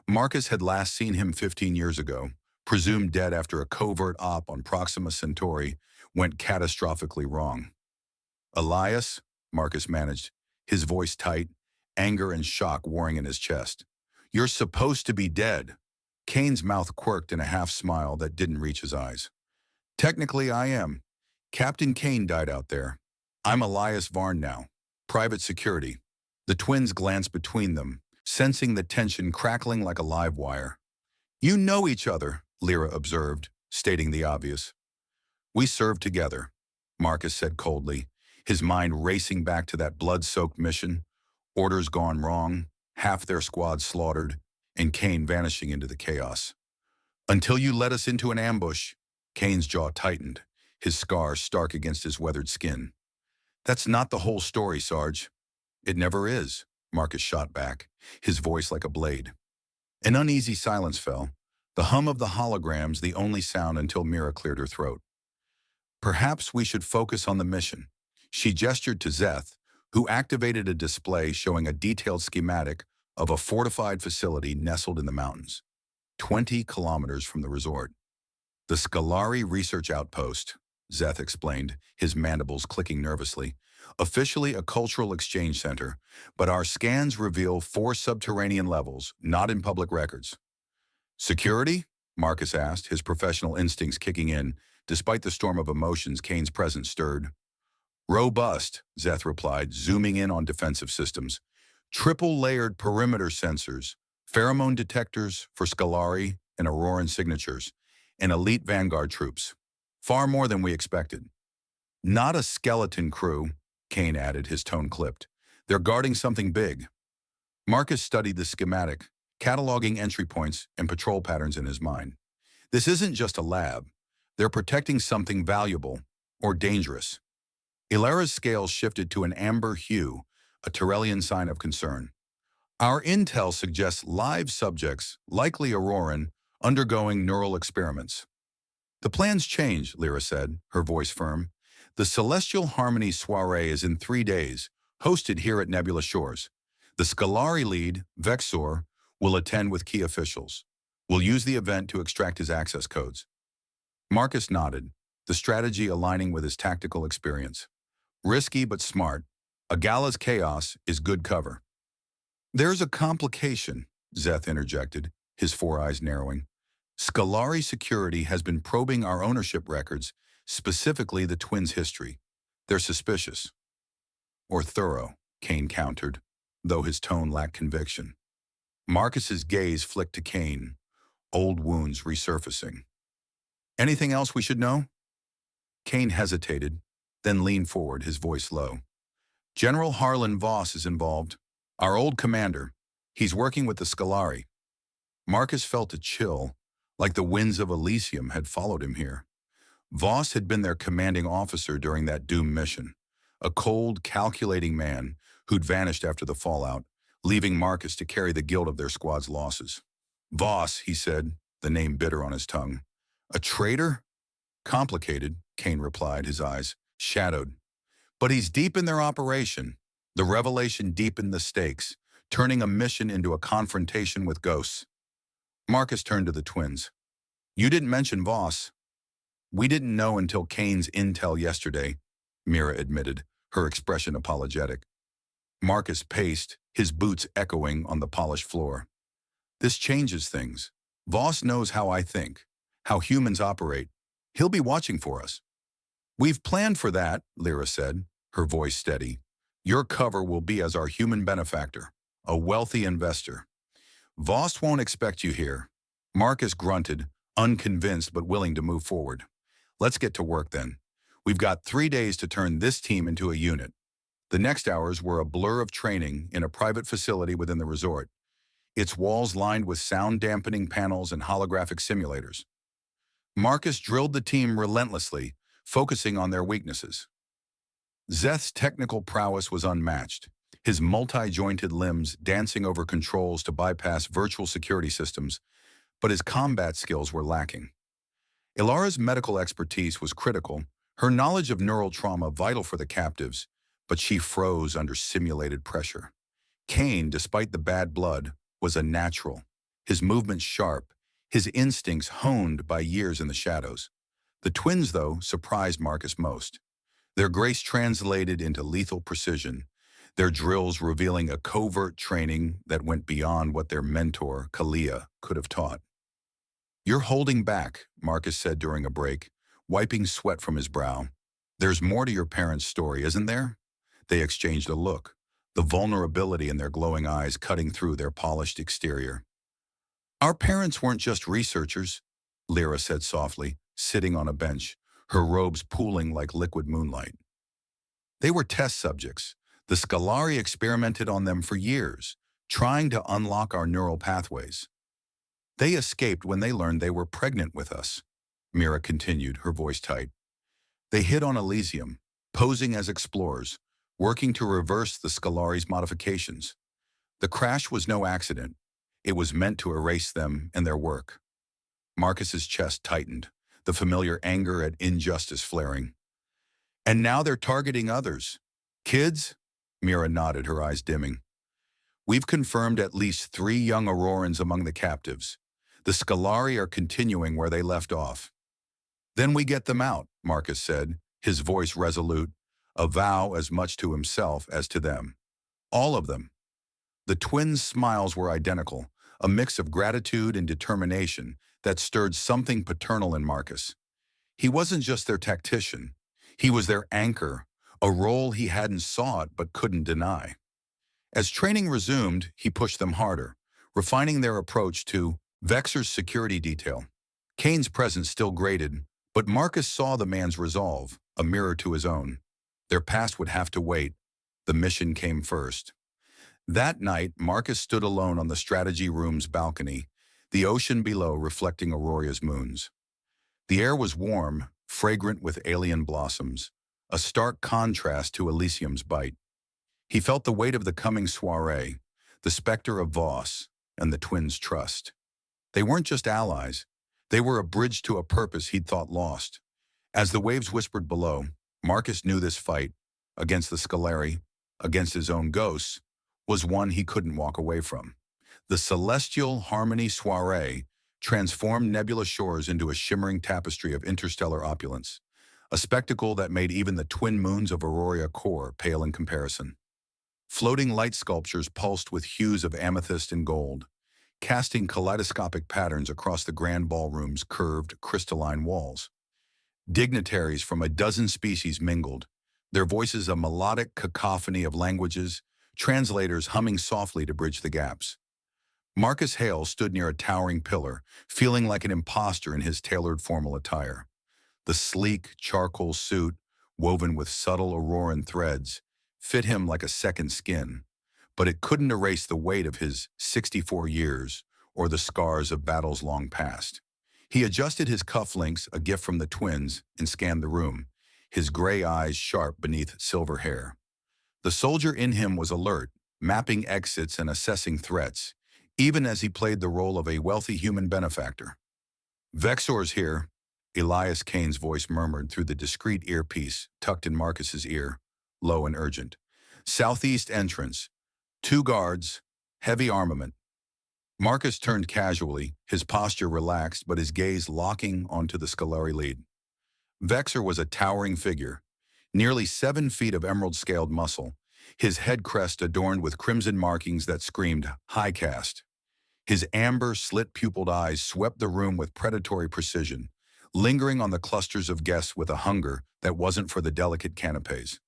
Marcus had last seen him 15 years ago, presumed dead after a covert op on Proxima Centauri went catastrophically wrong. "Elias," Marcus managed, his voice tight, anger and shock warring in his chest. "You're supposed to be dead." Kane's mouth quirked in a half-smile that didn't reach his eyes. "Technically, I am. Captain Kane died out there. I'm Elias Varn now, private security." The twins glanced between them, sensing the tension crackling like a live wire. "You know each other," Lyra observed, stating the obvious. "We served together," Marcus said coldly, his mind racing back to that blood-soaked mission. Orders gone wrong, half their squad slaughtered, and Kane vanishing into the chaos. Until you led us into an ambush. Kane's jaw tightened, his scar stark against his weathered skin. That's not the whole story, Sarge. It never is, Marcus shot back, his voice like a blade. An uneasy silence fell, the hum of the holograms the only sound until Mira cleared her throat. Perhaps we should focus on the mission. She gestured to Zeth, who activated a display showing a detailed schematic of a fortified facility nestled in the mountains, 20 kilometers from the resort. The Scolari Research Outpost, Zeth explained, his mandibles clicking nervously, officially a cultural exchange center, but our scans reveal 4 subterranean levels, not in public records. Security? Marcus asked, his professional instincts kicking in, despite the storm of emotions Kane's presence stirred. Robust, Zeth replied, zooming in on defensive systems. Triple-layered perimeter sensors, pheromone detectors for Scolari and Auroran signatures, and elite vanguard troops. Far more than we expected. Not a skeleton crew, Kane added, his tone clipped. They're guarding something big. Marcus studied the schematic, cataloging entry points and patrol patterns in his mind. This isn't just a lab. They're protecting something valuable or dangerous. Ilara's scales shifted to an amber hue, a Tyrellian sign of concern. Our intel suggests live subjects, likely Auroran, undergoing neural experiments. The plans change, Lyra said, her voice firm. The Celestial Harmony soiree is in 3 days, hosted here at Nebula Shores. The Scolari lead, Vexor, will attend with key officials. We'll use the event to extract his access codes. Marcus nodded, the strategy aligning with his tactical experience. Risky but smart. A gala's chaos is good cover. There's a complication, Zeth interjected, his 4 eyes narrowing. Scolari Security has been probing our ownership records, specifically the twins' history. They're suspicious. Or thorough, Kane countered, though his tone lacked conviction. Marcus's gaze flicked to Kane, old wounds resurfacing. Anything else we should know? Kane hesitated, then leaned forward, his voice low. General Harlan Voss is involved. Our old commander. He's working with the Scolari. Marcus felt a chill, like the winds of Elysium had followed him here. Voss had been their commanding officer during that doomed mission, a cold, calculating man who'd vanished after the fallout, leaving Marcus to carry the guilt of their squad's losses. Voss, he said, the name bitter on his tongue. A traitor? Complicated, Kane replied, his eyes shadowed. But he's deep in their operation. The revelation deepened the stakes, turning a mission into a confrontation with ghosts. Marcus turned to the twins. You didn't mention Voss. We didn't know until Kane's intel yesterday, Mira admitted, her expression apologetic. Marcus paced, his boots echoing on the polished floor. This changes things. Voss knows how I think, how humans operate. He'll be watching for us. We've planned for that, Lyra said, her voice steady. Your cover will be as our human benefactor, a wealthy investor. Voss won't expect you here. Marcus grunted, unconvinced but willing to move forward. Let's get to work then. We've got 3 days to turn this team into a unit. The next hours were a blur of training in a private facility within the resort, its walls lined with sound-dampening panels and holographic simulators. Marcus drilled the team relentlessly, focusing on their weaknesses. Zeth's technical prowess was unmatched, his multi-jointed limbs dancing over controls to bypass virtual security systems, but his combat skills were lacking. Ilara's medical expertise was critical, her knowledge of neural trauma vital for the captives, but she froze under simulated pressure. Kane, despite the bad blood, was a natural, his movements sharp, his instincts honed by years in the shadows. The twins, though, surprised Marcus most. Their grace translated into lethal precision, their drills revealing a covert training that went beyond what their mentor, Kalia, could have taught. You're holding back, Marcus said during a break, wiping sweat from his brow. There's more to your parents' story, isn't there? They exchanged a look, the vulnerability in their glowing eyes cutting through their polished exterior. Our parents weren't just researchers, Lyra said softly, sitting on a bench, her robes pooling like liquid moonlight. They were test subjects. The Scolari experimented on them for years, trying to unlock our neural pathways. They escaped when they learned they were pregnant with us, Mira continued, her voice tight. They hid on Elysium, posing as explorers, working to reverse the Scolari's modifications. The crash was no accident. It was meant to erase them and their work. Marcus's chest tightened, the familiar anger at injustice flaring. And now they're targeting others. Kids? Mira nodded, her eyes dimming. We've confirmed at least 3 young Aurorans among the captives. The Scolari are continuing where they left off. Then we get them out, Marcus said, his voice resolute, a vow as much to himself as to them. All of them. The twins' smiles were identical, a mix of gratitude and determination that stirred something paternal in Marcus. He wasn't just their tactician. He was their anchor, a role he hadn't sought but couldn't deny. As training resumed, he pushed them harder, refining their approach to Vexor's security detail. Kane's presence still grated, but Marcus saw the man's resolve, a mirror to his own. Their past would have to wait. The mission came first. That night, Marcus stood alone on the strategy room's balcony, the ocean below reflecting Aurora's moons. The air was warm, fragrant with alien blossoms, a stark contrast to Elysium's bite. He felt the weight of the coming soiree, the specter of Voss, and the twins' trust. They weren't just allies. They were a bridge to a purpose he'd thought lost. As the waves whispered below, Marcus knew this fight, against the Scolari, against his own ghosts, was one he couldn't walk away from. The celestial harmony soiree transformed Nebula Shores into a shimmering tapestry of interstellar opulence, a spectacle that made even the twin moons of Aurora Core pale in comparison. Floating light sculptures pulsed with hues of amethyst and gold, casting kaleidoscopic patterns across the grand ballroom's curved, crystalline walls. Dignitaries from a dozen species mingled, their voices a melodic cacophony of languages, translators humming softly to bridge the gaps. Marcus Hale stood near a towering pillar, feeling like an imposter in his tailored formal attire. The sleek, charcoal suit, woven with subtle Auroran threads, fit him like a second skin, but it couldn't erase the weight of his 64 years or the scars of battles long past. He adjusted his cufflinks, a gift from the twins, and scanned the room, his gray eyes sharp beneath silver hair. The soldier in him was alert, mapping exits and assessing threats, even as he played the role of a wealthy human benefactor. "Vexor's here," Elias Kane's voice murmured through the discreet earpiece tucked in Marcus's ear, low and urgent. "Southeast entrance. 2 guards, heavy armament." Marcus turned casually, his posture relaxed but his gaze locking onto the Scolari lead. Vexor was a towering figure, nearly 7 feet of emerald-scaled muscle, his head crest adorned with crimson markings that screamed high caste. His amber, slit-pupiled eyes swept the room with predatory precision, lingering on the clusters of guests with a hunger that wasn't for the delicate canapes.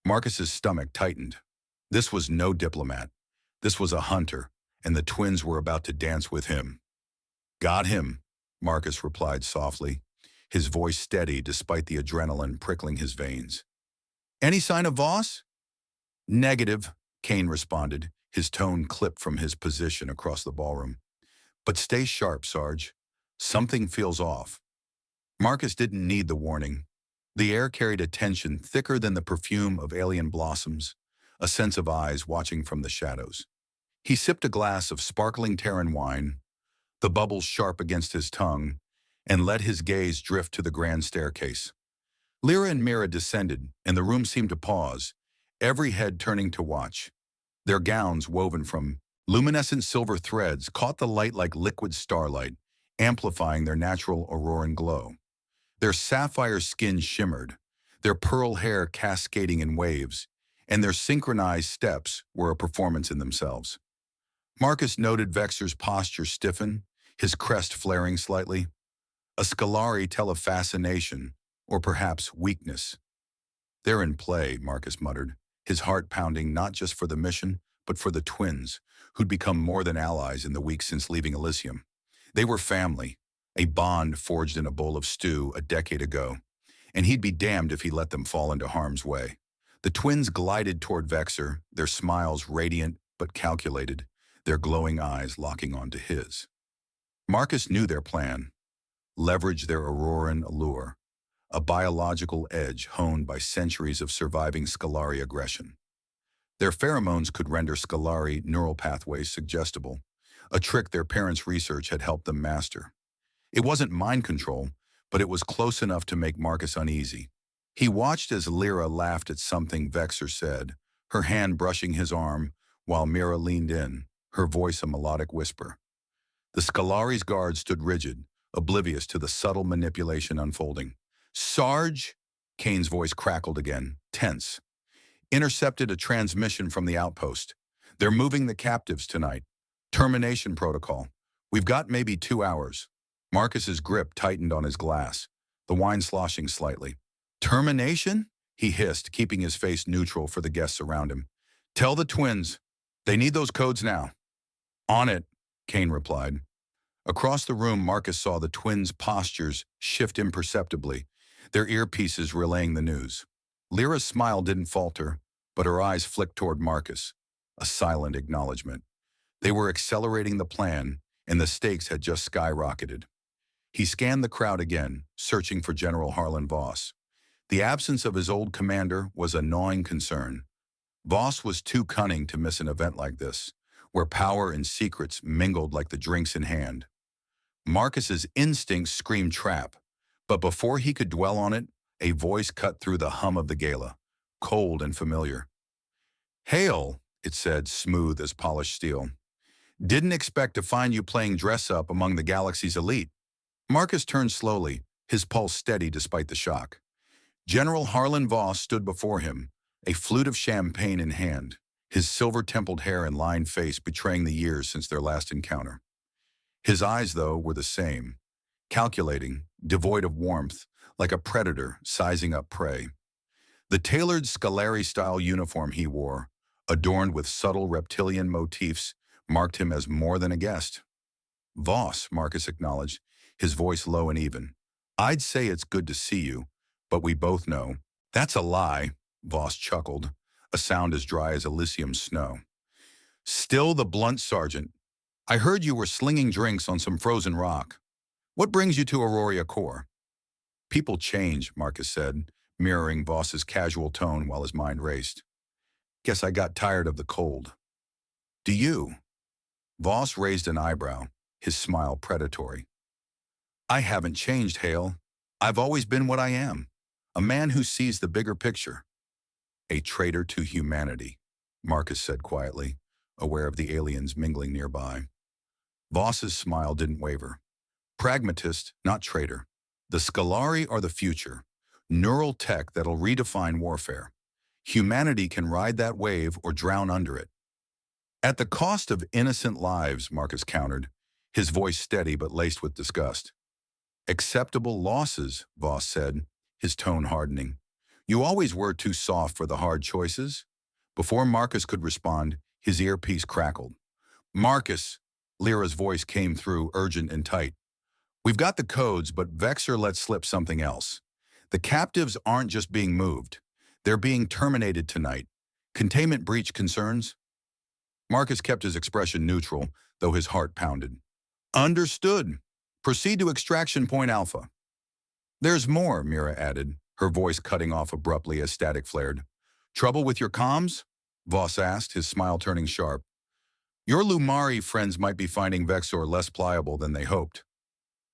Marcus's stomach tightened. This was no diplomat. This was a hunter, and the twins were about to dance with him. "Got him," Marcus replied softly, his voice steady despite the adrenaline prickling his veins. "Any sign of Voss?" "Negative," Kane responded, his tone clipped from his position across the ballroom. "But stay sharp, Sarge. Something feels off." Marcus didn't need the warning. The air carried a tension thicker than the perfume of alien blossoms, a sense of eyes watching from the shadows. He sipped a glass of sparkling Terran wine, the bubbles sharp against his tongue, and let his gaze drift to the grand staircase. Lyra and Mira descended, and the room seemed to pause, every head turning to watch. Their gowns, woven from luminescent silver threads, caught the light like liquid starlight, amplifying their natural Auroran glow. Their sapphire skin shimmered, their pearl hair cascading in waves, and their synchronized steps were a performance in themselves. Marcus noted Vexor's posture stiffen, his crest flaring slightly. A Scolari tell of fascination, or perhaps weakness. "They're in play," Marcus muttered, his heart pounding not just for the mission, but for the twins, who'd become more than allies in the weeks since leaving Elysium. They were family, a bond forged in a bowl of stew a decade ago, and he'd be damned if he let them fall into harm's way. The twins glided toward Vexor, their smiles radiant, but calculated, their glowing eyes locking onto his. Marcus knew their plan: leverage their Auroran allure, a biological edge honed by centuries of surviving Scolari aggression. Their pheromones could render Scolari neural pathways suggestible, a trick their parents' research had helped them master. It wasn't mind control, but it was close enough to make Marcus uneasy. He watched as Lyra laughed at something Vexor said, her hand brushing his arm, while Mira leaned in, her voice a melodic whisper. The Scolari's guard stood rigid, oblivious to the subtle manipulation unfolding. "Sarge?" Kane's voice crackled again, tense. "Intercepted a transmission from the outpost. They're moving the captives tonight. Termination protocol. We've got maybe 2 hours." Marcus's grip tightened on his glass, the wine sloshing slightly. "Termination?" he hissed, keeping his face neutral for the guests around him. "Tell the twins. They need those codes now." "On it," Kane replied. Across the room, Marcus saw the twins' postures shift imperceptibly, their earpieces relaying the news. Lyra's smile didn't falter, but her eyes flicked toward Marcus, a silent acknowledgement. They were accelerating the plan, and the stakes had just skyrocketed. He scanned the crowd again, searching for General Harlan Voss. The absence of his old commander was a gnawing concern. Voss was too cunning to miss an event like this, where power and secrets mingled like the drinks in hand. Marcus's instincts screamed trap, but before he could dwell on it, a voice cut through the hum of the gala, cold and familiar. "Hail," it said, smooth as polished steel. "Didn't expect to find you playing dress-up among the galaxy's elite." Marcus turned slowly, his pulse steady despite the shock. General Harlan Voss stood before him, a flute of champagne in hand, his silver-templed hair and lined face betraying the years since their last encounter. His eyes, though, were the same, calculating, devoid of warmth, like a predator sizing up prey. The tailored Scolari-style uniform he wore, adorned with subtle reptilian motifs, marked him as more than a guest. "Voss," Marcus acknowledged, his voice low and even. "I'd say it's good to see you, but we both know." "That's a lie," Voss chuckled, a sound as dry as Elysium snow. "Still the blunt sergeant. I heard you were slinging drinks on some frozen rock. What brings you to Aurora Core?" "People change," Marcus said, mirroring Voss's casual tone while his mind raced. "Guess I got tired of the cold." "Do you?" Voss raised an eyebrow, his smile predatory. "I haven't changed, Hale. I've always been what I am, a man who sees the bigger picture." "A traitor to humanity," Marcus said quietly, aware of the aliens mingling nearby. Voss's smile didn't waver. "Pragmatist, not traitor. The Scolari are the future, neural tech that'll redefine warfare. Humanity can ride that wave or drown under it." "At the cost of innocent lives," Marcus countered, his voice steady but laced with disgust. "Acceptable losses," Voss said, his tone hardening. "You always were too soft for the hard choices." Before Marcus could respond, his earpiece crackled. "Marcus," Lyra's voice came through, urgent and tight. "We've got the codes, but Vexor let slip something else. The captives aren't just being moved. They're being terminated tonight. Containment breach concerns?" Marcus kept his expression neutral, though his heart pounded. "Understood. Proceed to extraction point Alpha." "There's more," Mira added, her voice cutting off abruptly as static flared. "Trouble with your comms?" Voss asked, his smile turning sharp. "Your Lumari friends might be finding Vexor less pliable than they hoped."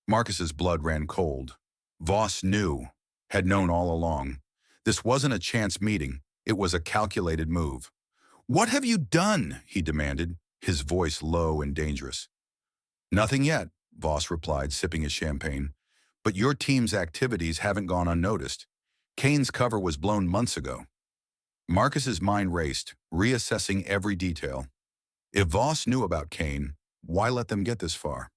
Marcus's blood ran cold. Voss knew, had known all along. This wasn't a chance meeting, it was a calculated move. "What have you done?" he demanded, his voice low and dangerous. "Nothing yet," Voss replied, sipping his champagne. "But your team's activities haven't gone unnoticed. Kane's cover was blown months ago." Marcus's mind raced, reassessing every detail. If Voss knew about Kane, why let them get this far?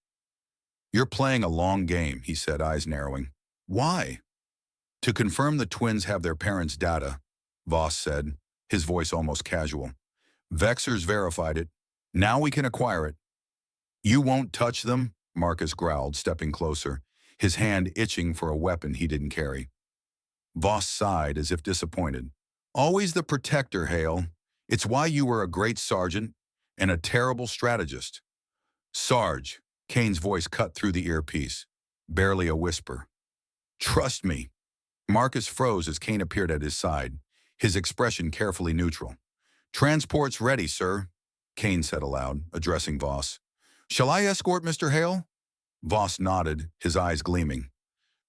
"You're playing a long game," he said, eyes narrowing. "Why?" "To confirm the twins have their parents' data," Voss said, his voice almost casual. "Vexor's verified it. Now we can acquire it." "You won't touch them?" Marcus growled, stepping closer, his hand itching for a weapon he didn't carry. Voss sighed as if disappointed. "Always the protector, Hale. It's why you were a great sergeant. and a terrible strategist. Sarge, Kane's voice cut through the earpiece, barely a whisper. Trust me. Marcus froze as Kane appeared at his side, his expression carefully neutral. Transport's ready, sir, Kane said aloud, addressing Voss. Shall I escort Mr. Hale? Voss nodded, his eyes gleaming.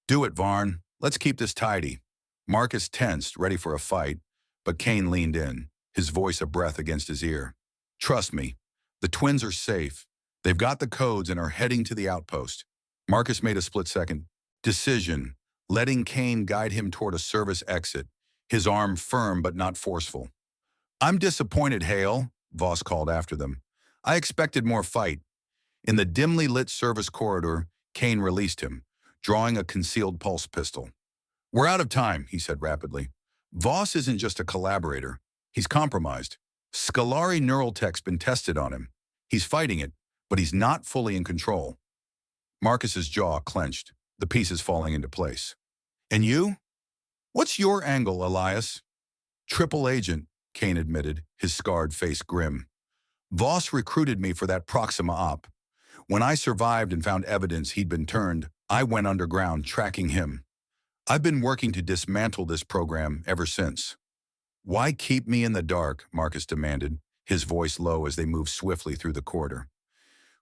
Do it, Varn. Let's keep this tidy. Marcus tensed, ready for a fight, but Kane leaned in, his voice a breath against his ear. Trust me, the twins are safe. They've got the codes and are heading to the outpost. Marcus made a split-second decision, letting Kane guide him toward a service exit, his arm firm but not forceful. I'm disappointed, Hale, Voss called after them. I expected more fight. In the dimly lit service corridor, Kane released him, drawing a concealed pulse pistol. We're out of time, he said rapidly. Voss isn't just a collaborator. He's compromised. Scolari neural tech's been tested on him. He's fighting it, but he's not fully in control. Marcus's jaw clenched, the pieces falling into place. And you? What's your angle, Elias? Triple agent, Kane admitted, his scarred face grim. Voss recruited me for that Proxima op. When I survived and found evidence he'd been turned, I went underground tracking him. I've been working to dismantle this program ever since. Why keep me in the dark? Marcus demanded, his voice low as they moved swiftly through the corridor.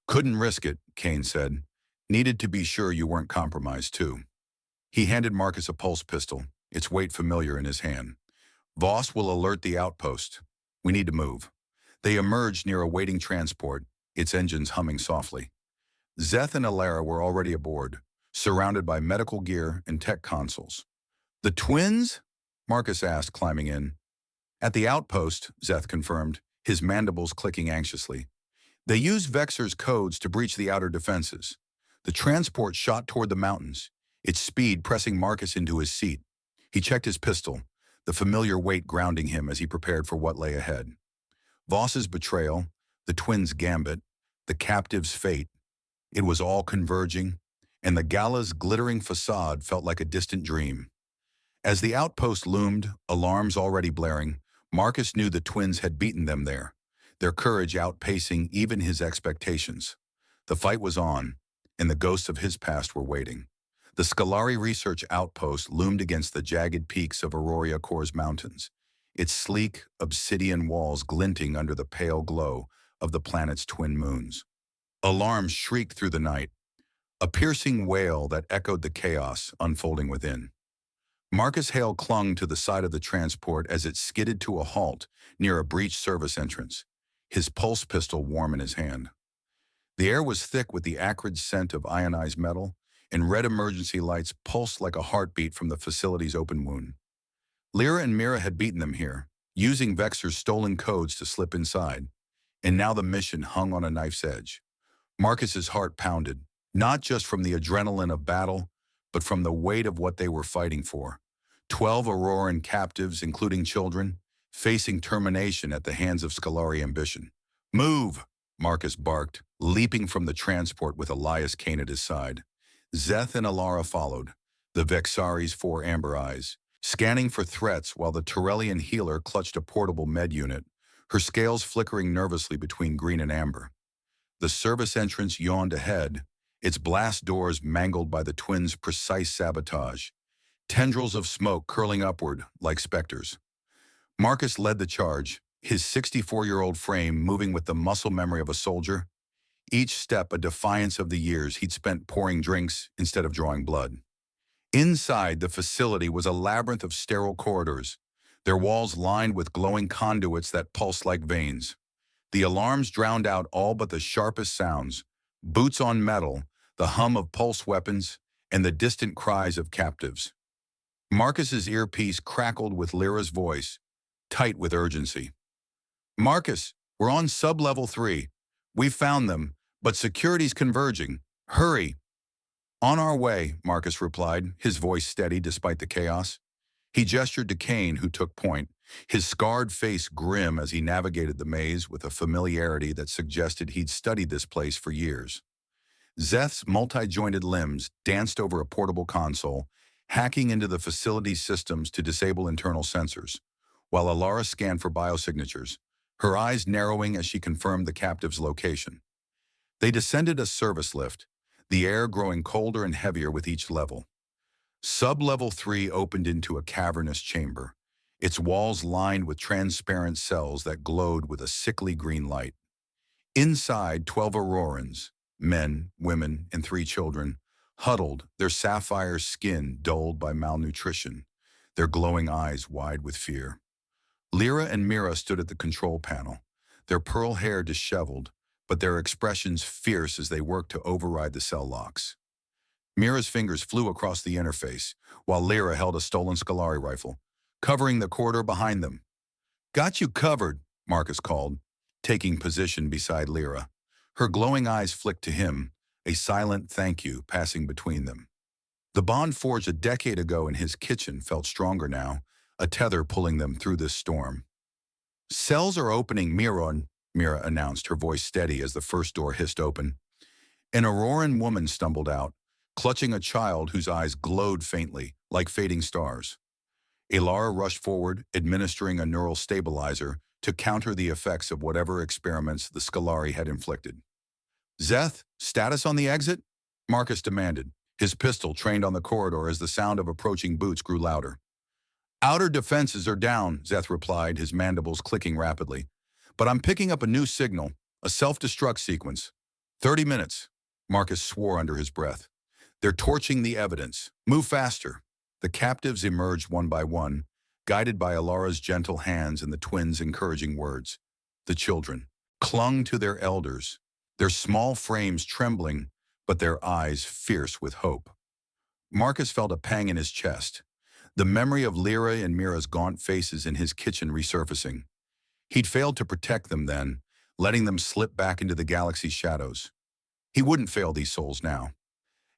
Couldn't risk it, Kane said. Needed to be sure you weren't compromised, too. He handed Marcus a pulse pistol, its weight familiar in his hand. Voss will alert the outpost. We need to move. They emerged near a waiting transport, its engines humming softly. Zeth and Alara were already aboard, surrounded by medical gear and tech consoles. The twins? Marcus asked, climbing in. At the outpost, Zeth confirmed, his mandibles clicking anxiously. They used Vexor's codes to breach the outer defenses. The transport shot toward the mountains, its speed pressing Marcus into his seat. He checked his pistol, the familiar weight grounding him as he prepared for what lay ahead. Voss's betrayal, the twins' gambit, the captive's fate. It was all converging, and the gala's glittering facade felt like a distant dream. As the outpost loomed, alarms already blaring, Marcus knew the twins had beaten them there, their courage outpacing even his expectations. The fight was on, and the ghosts of his past were waiting. The Scolari Research Outpost loomed against the jagged peaks of Aurora Corps Mountains, its sleek, obsidian walls glinting under the pale glow of the planet's twin moons. Alarms shrieked through the night, a piercing wail that echoed the chaos unfolding within. Marcus Hale clung to the side of the transport as it skidded to a halt near a breached service entrance, his pulse pistol warm in his hand. The air was thick with the acrid scent of ionized metal, and red emergency lights pulsed like a heartbeat from the facility's open wound. Lyra and Mira had beaten them here, using Vexor's stolen codes to slip inside, and now the mission hung on a knife's edge. Marcus's heart pounded, not just from the adrenaline of battle, but from the weight of what they were fighting for. 12 Auroran captives, including children, facing termination at the hands of Scolari ambition. Move, Marcus barked, leaping from the transport with Elias Kane at his side. Zeth and Alara followed, the Vexari's four amber eyes, scanning for threats while the Torellian healer clutched a portable med unit, her scales flickering nervously between green and amber. The service entrance yawned ahead, its blast doors mangled by the twins' precise sabotage, tendrils of smoke curling upward like specters. Marcus led the charge, his 64-year-old frame moving with the muscle memory of a soldier, each step a defiance of the years he'd spent pouring drinks instead of drawing blood. Inside the facility was a labyrinth of sterile corridors, their walls lined with glowing conduits that pulsed like veins. The alarms drowned out all but the sharpest sounds, boots on metal, the hum of pulse weapons, and the distant cries of captives. Marcus's earpiece crackled with Lyra's voice, tight with urgency. Marcus, we're on sub-level 3. We've found them, but security's converging. Hurry. On our way, Marcus replied, his voice steady despite the chaos. He gestured to Kane, who took point, his scarred face grim as he navigated the maze with a familiarity that suggested he'd studied this place for years. Zeth's multi-jointed limbs danced over a portable console, hacking into the facility's systems to disable internal sensors, while Alara scanned for biosignatures, her eyes narrowing as she confirmed the captive's location. They descended a service lift, the air growing colder and heavier with each level. Sub-level 3 opened into a cavernous chamber, its walls lined with transparent cells that glowed with a sickly green light. Inside, 12 Aurorans, men, women, and 3 children, huddled, their sapphire skin dulled by malnutrition, their glowing eyes wide with fear. Lyra and Mira stood at the control panel, their pearl hair disheveled, but their expressions fierce as they worked to override the cell locks. Mira's fingers flew across the interface, while Lyra held a stolen Scolari rifle, covering the corridor behind them. "Got you covered," Marcus called, taking position beside Lyra. Her glowing eyes flicked to him, a silent thank you passing between them. The bond forged a decade ago in his kitchen felt stronger now, a tether pulling them through this storm. "Cells are opening, Miron," Mira announced, her voice steady as the first door hissed open. An Auroran woman stumbled out, clutching a child whose eyes glowed faintly, like fading stars. Alara rushed forward, administering a neural stabilizer to counter the effects of whatever experiments the Scolari had inflicted. "Zeth, status on the exit?" Marcus demanded, his pistol trained on the corridor as the sound of approaching boots grew louder. "Outer defenses are down," Zeth replied, his mandibles clicking rapidly. "But I'm picking up a new signal, a self-destruct sequence. 30 minutes, Marcus swore under his breath. "They're torching the evidence. Move faster." The captives emerged one by one, guided by Alara's gentle hands and the twins' encouraging words. The children clung to their elders, their small frames trembling, but their eyes fierce with hope. Marcus felt a pang in his chest, the memory of Lyra and Mira's gaunt faces in his kitchen resurfacing. He'd failed to protect them then, letting them slip back into the galaxy's shadows. He wouldn't fail these souls now.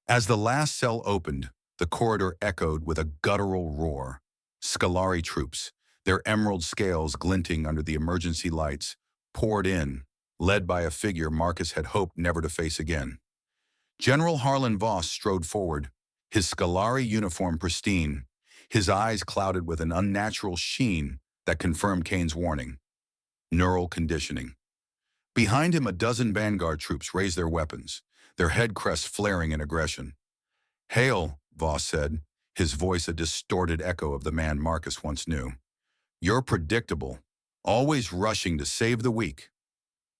As the last cell opened, the corridor echoed with a guttural roar. Scolari troops, their emerald scales glinting under the emergency lights, poured in, led by a figure Marcus had hoped never to face again. General Harlan Voss strode forward, his Scolari uniform pristine, his eyes clouded with an unnatural sheen that confirmed Kane's warning. Neural conditioning. Behind him, a dozen Vanguard troops raised their weapons, their head crests flaring in aggression. "Hail," Voss said, his voice a distorted echo of the man Marcus once knew. "You're predictable, always rushing to save the weak."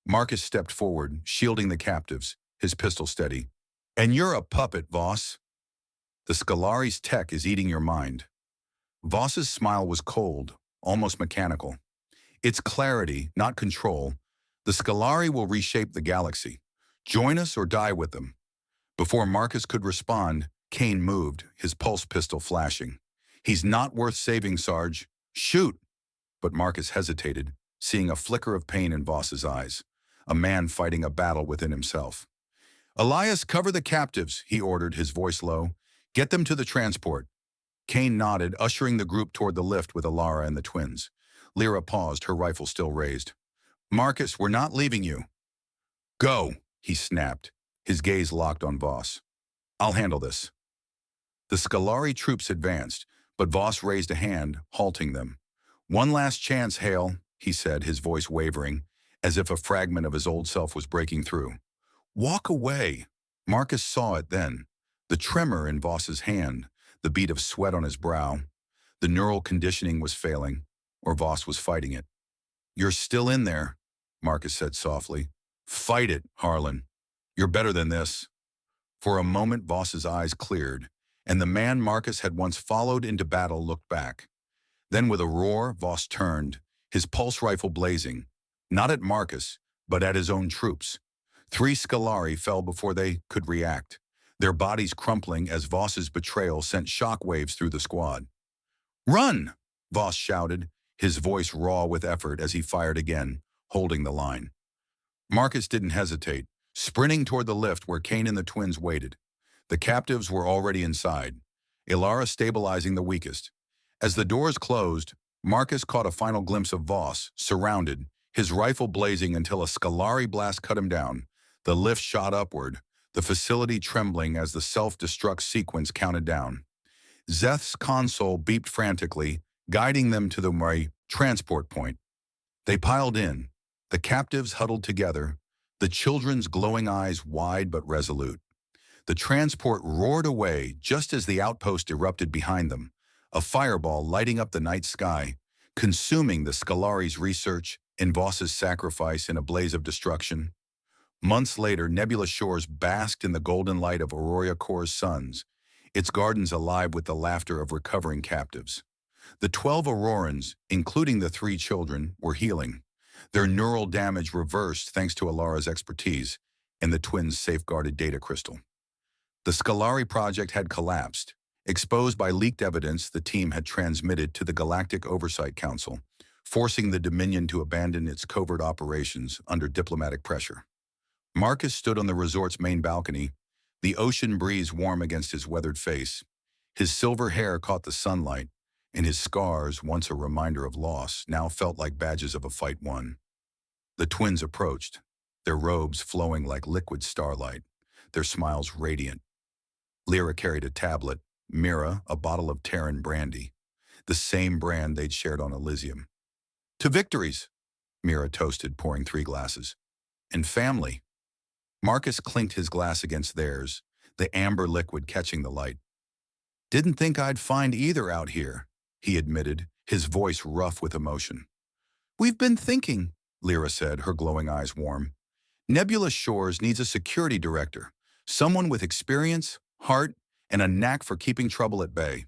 Marcus stepped forward, shielding the captives, his pistol steady. "And you're a puppet, Voss. The Scolari's tech is eating your mind." Voss's smile was cold, almost mechanical. "It's clarity, not control. The Scolari will reshape the galaxy. Join us or die with them." Before Marcus could respond, Kane moved, his pulse pistol flashing. "He's not worth saving, Sarge. Shoot!" But Marcus hesitated, seeing a flicker of pain in Voss's eyes, a man fighting a battle within himself. "Elias, cover the captives," he ordered, his voice low. "Get them to the transport." Kane nodded, ushering the group toward the lift with Alara and the twins. Lyra paused, her rifle still raised. "Marcus, we're not leaving you." "Go," he snapped, his gaze locked on Voss. "I'll handle this." The Scolari troops advanced, but Voss raised a hand, halting them. "One last chance, Hale," he said, his voice wavering, as if a fragment of his old self was breaking through. "Walk away." Marcus saw it then, the tremor in Voss's hand, the bead of sweat on his brow. The neural conditioning was failing, or Voss was fighting it. "You're still in there," Marcus said softly. "Fight it, Harlan. You're better than this." For a moment, Voss's eyes cleared, and the man Marcus had once followed into battle looked back. Then with a roar, Voss turned, his pulse rifle blazing, not at Marcus, but at his own troops. 3 Scolari fell before they could react, their bodies crumpling as Voss's betrayal sent shockwaves through the squad. "Run!" Voss shouted, his voice raw with effort as he fired again, holding the line. Marcus didn't hesitate, sprinting toward the lift where Kane and the twins waited. The captives were already inside, Alara stabilizing the weakest. As the doors closed, Marcus caught a final glimpse of Voss, surrounded, his rifle blazing until a Scolari blast cut him down. The lift shot upward, the facility trembling as the self-destruct sequence counted down. Zeth's console beeped frantically, guiding them to the transport point. They piled in, the captives huddled together, the children's glowing eyes wide but resolute. The transport roared away just as the outpost erupted behind them, a fireball lighting up the night sky, consuming the Scalari's research and Voss's sacrifice in a blaze of destruction. Months later, Nebula Shores basked in the golden light of Aurora Core's suns, its gardens alive with the laughter of recovering captives. The 12 Aurorans, including the 3 children, were healing, their neural damage reversed thanks to Alara's expertise and the twins' safeguarded data crystal. The Scalari project had collapsed, exposed by leaked evidence the team had transmitted to the Galactic Oversight Council, forcing the Dominion to abandon its covert operations under diplomatic pressure. Marcus stood on the resort's main balcony, the ocean breeze warm against his weathered face. His silver hair caught the sunlight, and his scars, once a reminder of loss, now felt like badges of a fight won. The twins approached, their robes flowing like liquid starlight, their smiles radiant. Lyra carried a tablet, Mira a bottle of Terran brandy, the same brand they'd shared on Elysium. "To victories," Mira toasted, pouring 3 glasses. "And family." Marcus clinked his glass against theirs, the amber liquid catching the light. "Didn't think I'd find either out here," he admitted, his voice rough with emotion. "We've been thinking," Lyra said, her glowing eyes warm. "Nebula Shores needs a security director, someone with experience, heart, and a knack for keeping trouble at bay."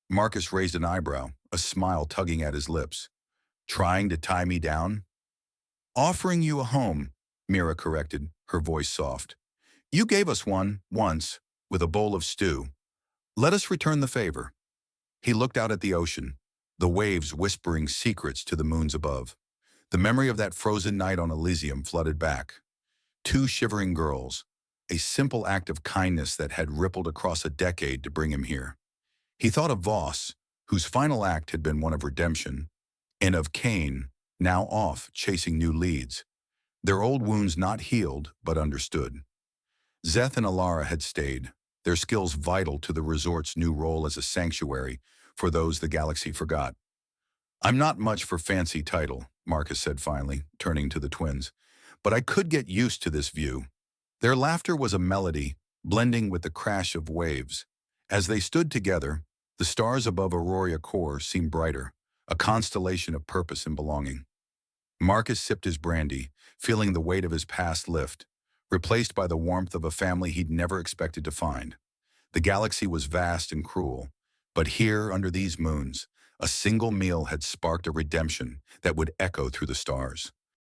Marcus raised an eyebrow, a smile tugging at his lips. "Trying to tie me down?" "Offering you a home," Mira corrected, her voice soft. "You gave us one, once, with a bowl of stew. Let us return the favor." He looked out at the ocean, the waves whispering secrets to the moons above. The memory of that frozen night on Elysium flooded back. 2 shivering girls, a simple act of kindness that had rippled across a decade to bring him here. He thought of Voss, whose final act had been one of redemption, and of Kane, now off chasing new leads, their old wounds not healed but understood. Zeth and Alara had stayed, their skills vital to the resort's new role as a sanctuary for those the galaxy forgot. "I'm not much for fancy title," Marcus said finally, turning to the twins, "but I could get used to this view." Their laughter was a melody, blending with the crash of waves. As they stood together, the stars above Aurora Core seemed brighter, a constellation of purpose and belonging. Marcus sipped his brandy, feeling the weight of his past lift, replaced by the warmth of a family he'd never expected to find. The galaxy was vast and cruel, but here, under these moons, a single meal had sparked a redemption that would echo through the stars.